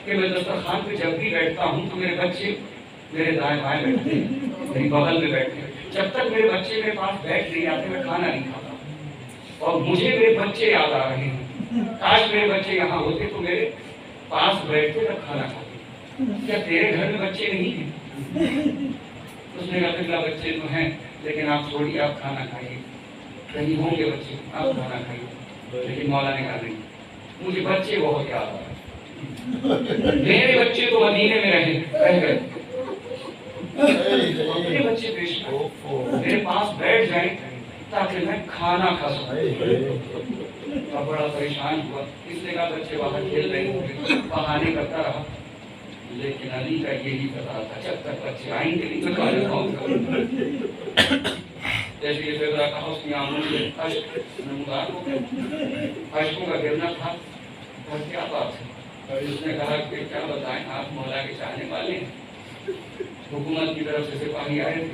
کہ میں دسترخوان پہ جب بھی بیٹھتا ہوں تو میرے بچے میرے دائیں بائیں بیٹھتے ہیں، میری بغل میں بیٹھتے ہیں۔ جب تک میرے بچے میرے پاس بیٹھ نہیں آتے میں کھانا نہیں کھاتا، اور مجھے میرے بچے یاد آ رہے ہیں، کاش میرے بچے یہاں ہوتے تو میرے پاس بیٹھتے تب کھانا کھاتے۔ کیا تیرے گھر میں بچے نہیں ہیں؟ اس نے کہا بچے تو ہیں لیکن آپ چھوڑیے، آپ کھانا کھائیے، کہیں ہوں گے بچے، آپ کھانا کھائیے۔ لیکن مولا نے کہا نہیں، مجھے بچے بہت یاد آ رہے، میرے بچے تو مدینے میں رہ گئے، اپنے بچے پیش کرو، میرے پاس بیٹھ جائیں تاکہ میں کھانا کھا سکوں۔ اب بڑا پریشان ہوا، اس نے کہا بچے باہر کھیل رہے ہوں گے، بہانے کرتا رہا، لیکن علی کا یہی پتا تھا جب تک بچے آئیں گے نہیں تو کھانا کھاؤں گا۔ جیسے یہ فیضا کہا اس کی آنکھوں سے اشک نمودار ہو گئے، اشکوں کا گرنا تھا، اور کیا بات ہے؟ اس نے کہا کہ کیا بتائیں، آپ مولا کے چاہنے والے ہیں، حکومت کی طرف سے سپاہی آئے تھے،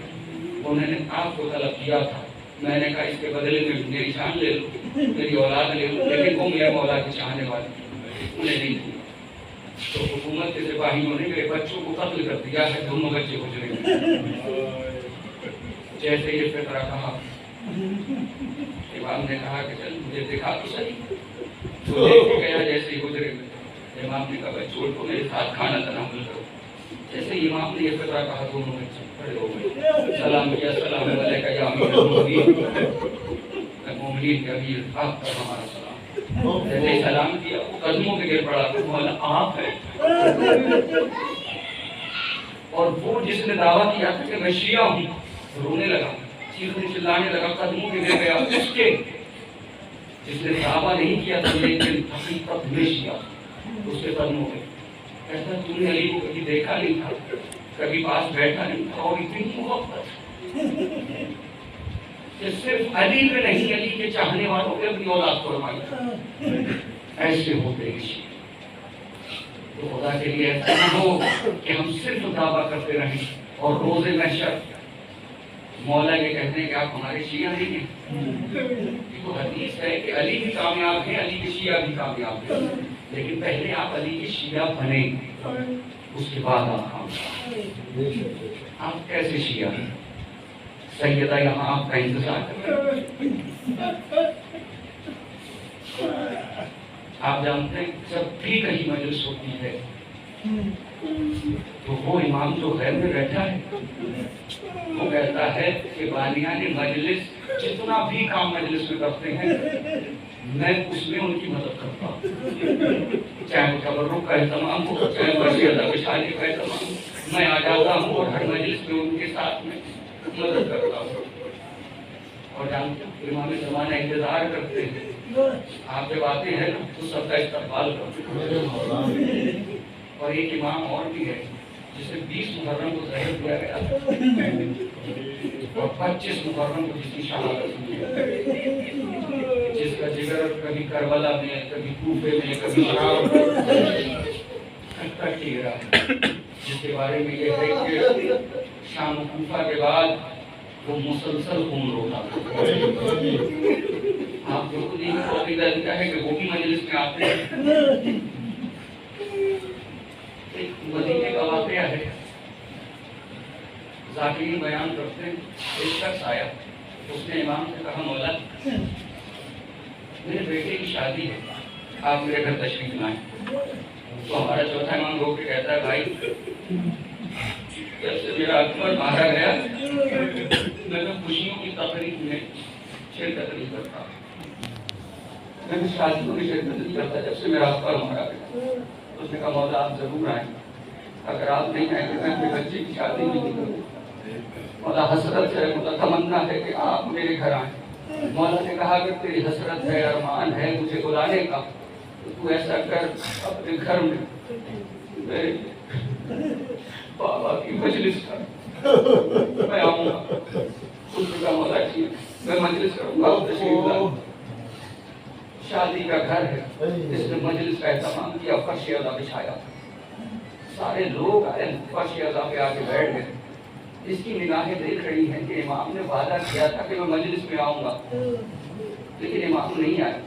انہوں نے آپ کو طلب کیا تھا، میں نے کہا اس کے بدلے میں میری جان لے لو، میری اولاد لے لو، لیکن وہ میرے مولا کے چاہنے والے انہیں نہیں دیا۔ تو حکومت کے سپاہیوں نے میرے بچوں کو قتل کر دیا ہے، دونوں بچے گزرے ہیں۔ جیسے یہ فقرہ کہا، امام نے کہا کہ چل مجھے دکھا تو صحیح، تو دیکھ کے گیا جیسے ہی گزرے میں، امام نے کہا چھوڑ کو میرے ساتھ کھانا تناول کرو۔ جیسے امام نے یہ فقرہ کہا دونوں بچے کھڑے ہو گئے، سلام کیا، السلام علیکم یا امیر المؤمنین، مومنین کے امیر، آپ پر ہمارا سلام۔ جیسے ہی سلام کیا وہ قدموں پہ گر پڑا، مولا آپ ہیں، اور وہ جس نے دعویٰ کیا تھا کہ میں شیعہ ہوں رونے لگا، چیخنے چلانے لگا، قدموں پہ گر گیا، اس کے جس نے دعویٰ نہیں کیا تھا لیکن حقیقت میں شیعہ، اس کے قدموں پہ کہتا تم نے علی کو کبھی دیکھا نہیں تھا، کبھی پاس بیٹھا نہیں تھا، اور اتنی محبت کہ صرف علی پہ نہیں علی کے چاہنے والوں پہ اپنی اولاد قربانی، ایسے ہوتے ہیں شیعہ۔ تو خدا کے لیے ایسا نہ ہو کہ ہم صرف دعویٰ کرتے رہیں اور روز محشر مولا یہ کہتے ہیں کہ آپ ہمارے شیعہ نہیں ہیں۔ تو حدیث ہے کہ علی بھی کامیاب ہے، علی کے شیعہ بھی کامیاب ہے، لیکن پہلے آپ علی کے شیعہ بنیں، اس کے بعد آپ کامیاب۔ آپ کیسے شیعہ ہیں؟ سیدہ یہاں آپ کا انتظار کر رہے ہیں۔ آپ جانتے ہیں جب بھی کہیں مجلس ہوتی ہے تو وہ امام جو غیر میں بیٹھا ہے وہ کہتا ہے کہ بانیان مجلس جتنا بھی کام مجلس میں کرتے ہیں میں اس میں ان کی مدد کرتا ہوں، چاہے وہ تبرک کا اہتمام ہو، چاہے وسیع شادی کا اہتمام ہو، میں آ جاتا ہوں اور ہر مجلس میں ان کے ساتھ میں مدد کرتا ہوں۔ اور جانتے ہیں امام زمانہ انتظار کرتے ہیں، آپ جب آتے ہیں تو سب کا استقبال کرتے ہیں۔ اور ایک امام اور بھی ہے جسے 20 محرم کو ظاہر کیا گیا اور 25 محرم کو جس کی شہادت ہوئی ہے، جس کا جگر کبھی کربلا میں، کبھی کوفے میں، کبھی شام کٹ گرا ہے، جس کے بارے میں یہ ہے کہ شام و کوفہ کے بعد وہ مسلسل خون روتا ہے۔ آپ کو خود ہی عقیدہ لکھا ہے کہ وہ بھی مجلس میں آتے ہیں۔ ایک مدینے کا واقعہ ہے، ذاکرین بیان کرتے ہیں، ایک شخص آیا، اس نے امام سے کہا مولا میرے بیٹے کی شادی ہے، آپ میرے گھر تشریف لائیں۔ تو ہمارا چوتھا امام رو کے کہتا ہے بھائی جب سے میرا اکبر مارا گیا میں تو خوشیوں کی تقریب میں شرکت نہیں کرتا، میں بھی شادیوں میں شرکت نہیں کرتا جب سے میرا اکبر مارا گیا۔ اس نے کہا مولا آپ ضرور آئیں، اگر آپ نہیں آئیں گے میں اپنے بچے کی شادی نہیں کروں۔ مولا حسرت ہے، مولا تمنا ہے کہ آپ میرے گھر آئیں۔ مولا نے کہا کہ تیری حسرت ہے، ارمان ہے مجھے بلانے کا، تو تو ایسا کر اپنے گھر میں میرے بابا کی مجلس کر، میں آؤں گا۔ اس نے کہا مولا ٹھیک، میں مجلس کروں گا، تشریف لاؤ۔ شادی کا گھر ہے، اس نے مجلس کا اہتمام کیا، فرش اعلیٰ بچھایا، سارے لوگ آئے، فرش اعلیٰ پہ آ کے بیٹھ گئے۔ اس کی نگاہیں دیکھ رہی ہیں کہ امام نے وعدہ کیا تھا کہ میں مجلس میں آؤں گا، لیکن امام نہیں آئے۔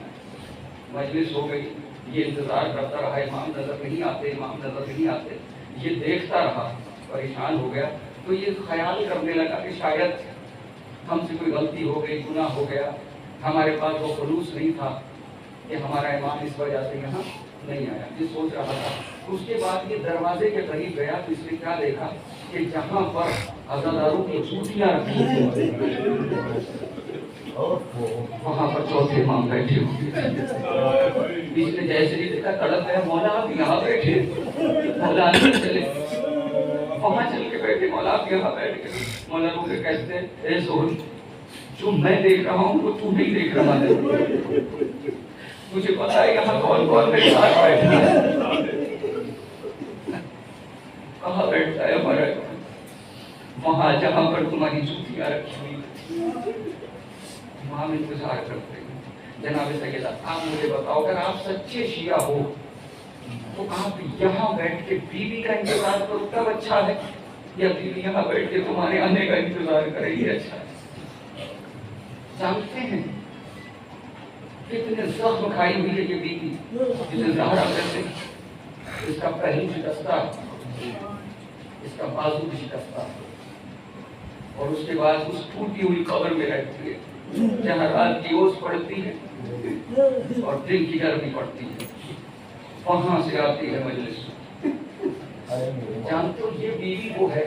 مجلس ہو گئی، یہ انتظار کرتا رہا، امام نظر نہیں آتے، امام نظر نہیں آتے، یہ دیکھتا رہا، پریشان ہو گیا۔ تو یہ خیال کرنے لگا کہ شاید ہم سے کوئی غلطی ہو گئی، گناہ ہو گیا، ہمارے پاس وہ خلوص نہیں تھا کہ ہمارا امام اس وجہ سے یہاں نہیں آیا، یہ سوچ رہا تھا۔ اس کے بعد یہ دروازے کے قریب گیا تو اس نے کیا دیکھا کہ جہاں پر عزاداروں کی جوتیاں رکھی تھیں وہاں پر چوتھے امام بیٹھے ہوئے۔ اس نے جیسے ہی دیکھا تڑپ گیا، مولا آپ یہاں بیٹھے، مولا نہیں چلے، وہاں چل کے بیٹھے، مولا آپ یہاں بیٹھ کے۔ مولا رو کے کہتے ہیں اے زہر، جو میں دیکھ رہا ہوں وہ تو نہیں دیکھ رہا ہے، مجھے پتا ہے یہاں کون کون میرے ساتھ بیٹھا ہے، کہاں بیٹھتا ہے ہمارا؟ وہاں جہاں پر تمہاری جوتیاں رکھی ہوئی۔ امام انتظار کرتے ہیں، جناب سیدہ آپ مجھے بتاؤ اگر آپ سچے شیعہ ہو تو آپ یہاں بیٹھ کے بیوی کا انتظار کرو تب اچھا ہے، یا بیوی یہاں بیٹھ کے تمہارے آنے کا انتظار کرے یہ اچھا ہے؟ جانتے ہیں کتنے زخم کھائی ہوئی ہے یہ بیوی، جسے زہرا کہتے ہیں، اس کا پہلو شکستہ، اس کا بازو بھی شکستہ، اور اس کے بعد اس ٹوٹی ہوئی قبر میں رہتی ہے جہاں رات کی اوس پڑتی ہے اور دن کی گرمی پڑتی ہے، وہاں سے آتی ہے مجلس۔ جانتے ہو یہ بیوی وہ ہے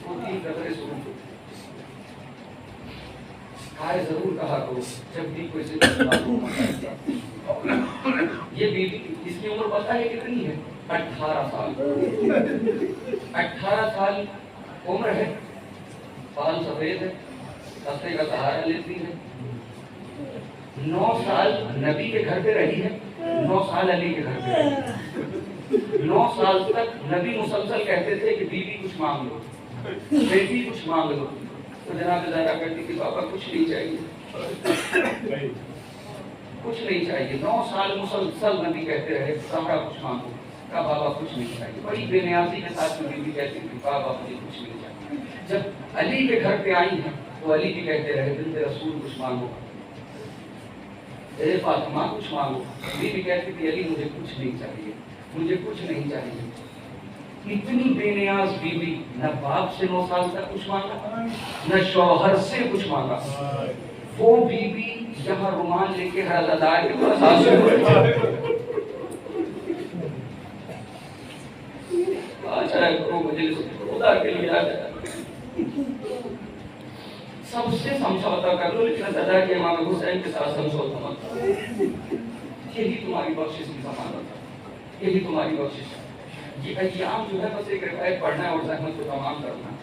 تو تین قدریں سنو، کھائے ضرور کہا کرو جب بھی کوئی سے معلوم ہوتا ہے۔ یہ بیوی اس کی عمر پتہ ہے کتنی ہے؟ 18 سال۔ 18 سال عمر ہے، بال سفید ہے، ہستے کا سہارا لیتی ہے۔ 9 سال نبی کے گھر پہ رہی ہے، 9 سال علی کے گھر پہ رہی۔ 9 سال تک نبی مسلسل کہتے تھے کہ بیوی کچھ مانگ لو، بیٹی کچھ مانگ لو، تو جناب زہرا کہتی کہ بابا کچھ نہیں چاہیے، کچھ نہیں چاہیے۔ 9 سال مسلسل نبی کہتے رہے زہرا کچھ مانگو، کہا بابا کچھ نہیں چاہیے۔ بڑی بے نیازی کے ساتھ بیوی کہتی تھی بابا مجھے کچھ نہیں چاہیے۔ جب علی کے گھر پہ آئی ہیں تو علی بھی کہتے رہے بنت رسول کچھ مانگو، اے فاطمہ کچھ مانگو۔ بیوی کہتی تھی علی مجھے کچھ نہیں چاہیے، مجھے کچھ نہیں چاہیے۔ اتنی بے نیاز بیوی، نہ باپ سے 9 سال تک کچھ مانگا، نہ شوہر سے کچھ مانگا۔ وہ بیوی جہاں رومال لے کے ہر عزادار کے پاس حاضر ہوئی، اچھا کرو مجلس خدا کے لیے آ جائے، سب سے سمجھوتا کر لو، لیکن عزادار کے امام حسین کے ساتھ سمجھوتا مت کرو۔ یہی تمہاری بخشش کی ضمانت ہے، یہی تمہاری بخشش ہے۔ یہ ایام جو ہے بس ایک روایت پڑھنا ہے اور زحمت کو تمام کرنا ہے۔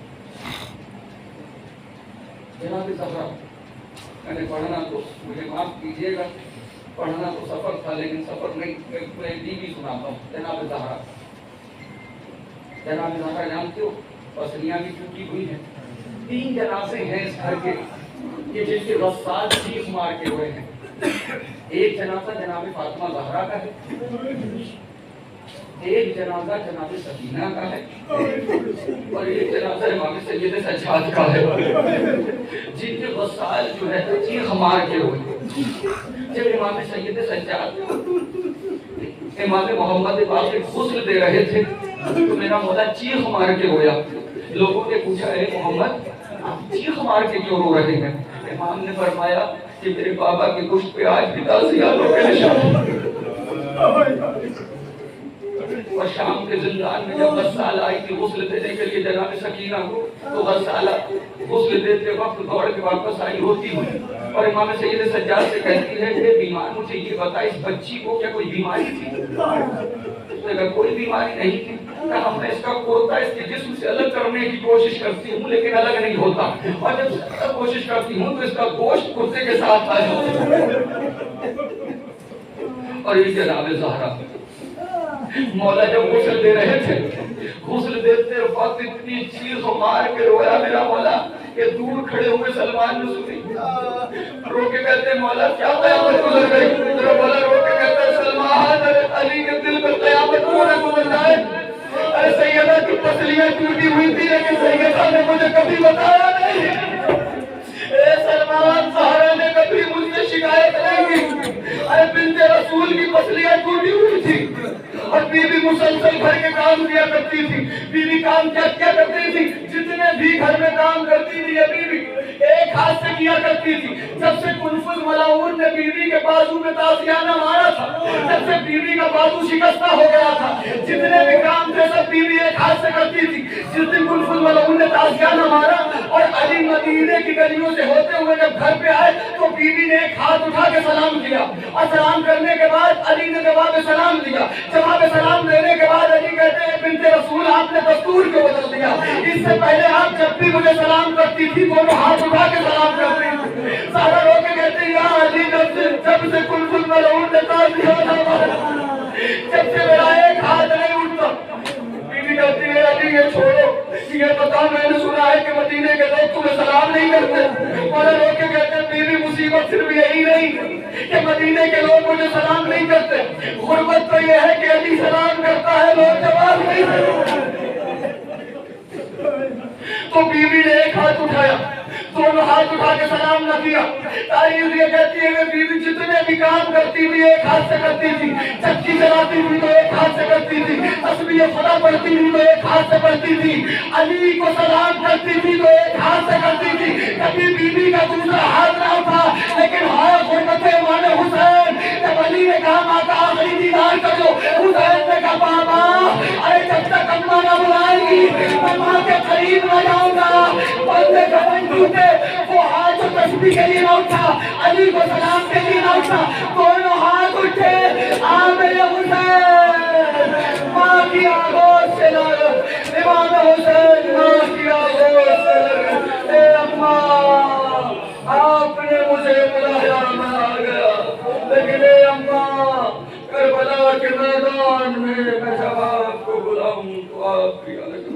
جناب زہرا، میں نے پڑھنا تو مجھے معاف کیجیے گا، پڑھنا تو سفر تھا لیکن سفر نہیں، میں بیوی سناتا ہوں۔ جناب زہرا، جناب زہرا جانتے ہو پسلیاں بھی ٹوٹی ہوئی ہیں، 3 جنازے ہیں اس گھر کے کہ جن کے غسال چیخ مار کے ہوئے ہیں۔ ایک جنازہ جناب فاطمہ زہرا کا ہے، ایک جنازہ جناب سکینہ کا ہے، اور ایک جنازہ امام سید سجاد کا ہے، جن کے غسال جو ہے چیخ مار کے ہوئے۔ جب امام سید سجاد امام محمد باقر غسل دے رہے تھے تو میرا مولا چیخ مار کے رویا۔ لوگوں نے پوچھا اے محمد آپ چیخ مار کے کیوں رو رہے ہیں؟ امام نے فرمایا کہ میرے بابا کی گوشت پہ آج بھی تعزیتوں کے نشان، اور شام کے زندان میں جب غسالہ آئی تھی غسل دینے کے لیے جناب سکینہ کو، تو غسالہ غسل دیتے وقت دوڑ کے واپس آئی ہوتی ہوئی اور امام سید سجاد سے کہتی ہے کہ بیمار مجھے یہ بتا اس بچی کو کیا کوئی بیماری تھی؟ اس نے کہا کوئی بیماری نہیں تھی۔ کہا میں اس کا پوتا اس کے جسم سے الگ کرنے کی کوشش کرتی ہوں لیکن الگ نہیں ہوتا، اور جب سے کوشش کرتی ہوں تو اس کا گوشت کتے کے ساتھ آ جاتا ہے۔ اور یہ جناب زہرا مولا جب غسل دے رہے تھے، غسل دیتے وقت اتنی چیز مار کے رویا میرا مولا کہ دور کھڑے ہوئے سلمان نے سنی، رو کے کہتے مولا کیا قیامت گزر گئی؟ میرا مولا رو کے کہتے سلمان علی کے دل پر قیامت کیوں نہ گزر جائے؟ ارے سیدہ کی پسلیاں ٹوٹی ہوئی تھی لیکن سیدہ نے مجھے کبھی بتایا نہیں، اے سلمان زہرا نے کبھی مجھ سے شکایت نہیں کی، اے بنت رسول کی پسلیاں ٹوٹی ہوئی تھی اور بیوی مسلسل گھر کے کام کیا کرتی تھی، بیوی کام کیا کرتی تھی، جتنے بھی گھر میں کام کرتی تھی یہ بیوی ایک ہاتھ سے کیا کرتی تھی۔ جب سے کنفذ ملاعون نے بیوی کے بازو میں تازیانہ مارا تھا، جب سے بیوی کا بازو شکستہ ہو گیا تھا، جتنے بھی کام تھے سب بیوی ایک ہاتھ سے کرتی تھی۔ جس دن کنفذ ملاعون نے تازیانہ مارا اور علی مدینے کی گلیوں سے ہوتے ہوئے جب گھر پہ آئے تو بیوی نے ایک ہاتھ اٹھا کے سلام کیا، اور سلام کرنے کے بعد علی نے جواب سلام دیا۔ جواب سلام دینے کے بعد علی کہتے ہیں بنت رسول آپ نے دستور کو بدل دیا، اس سے پہلے آپ جب بھی مجھے سلام کرتی تھی دونوں ہاتھ اٹھا کے سلام کرتی تھی۔ سارا رو کے کہتے ہیں یا علی جب سے کنفذ ملعون نے تازیانہ مارا، جب سے میرا ایک ہاتھ نہیں اٹھتا۔ بیوی کہتی ہے علی یہ چھوڑو، یہ بتاؤ میں نے سنا ہے کہ مدینے کے لوگ تمہیں سلام نہیں کرتے۔ مولا رو کے کہتے ہیں بیوی مصیبت صرف یہی نہیں کہ مدینے کے لوگ مجھے سلام نہیں کرتے، غربت تو یہ ہے کہ علی سلام کرتا ہے لوگ جواب نہیں دیتے۔ تو بیوی نے ایک ہاتھ اٹھایا، دونوں ہاتھ اٹھا کے سلام نہ کیا۔ تاریخ یہ کہتی ہے کہ بیوی جتنے بھی کام کرتی تھی ایک ہاتھ سے کرتی تھی، چکی چلاتی تھی تو ایک ہاتھ سے کرتی تھی، تسبیح خدا پڑھتی تھی تو ایک ہاتھ سے پڑھتی تھی، علی کو سلام کرتی تھی تو ایک ہاتھ سے کرتی تھی، کبھی بیوی کا دوسرا ہاتھ نہ اٹھا۔ لیکن ہائے غربت مان حسین، جب علی نے کہا ماں کا آخری دیدار کرو، حسین نے کہا بابا ارے جب تک اماں نہ بلائیں گی میں ماں کے قریب نہ جاؤں گا۔ بندے کا من ٹوٹے وہ ہاتھ جو تسبیح کے لیے نہ اٹھا، علی کو سلام کے لیے نہ اٹھا، دونوں ہاتھ اٹھے آ میرے حسین ماں کی آگوش سے لگا، امام حسین ماں کی آگوش سے لگا، اے اماں آپ نے مجھے بلایا میں آ گیا، لیکن اے اماں کربلا کے میدان میں میں جب آپ کو بلاؤں تو آپ بھی الگ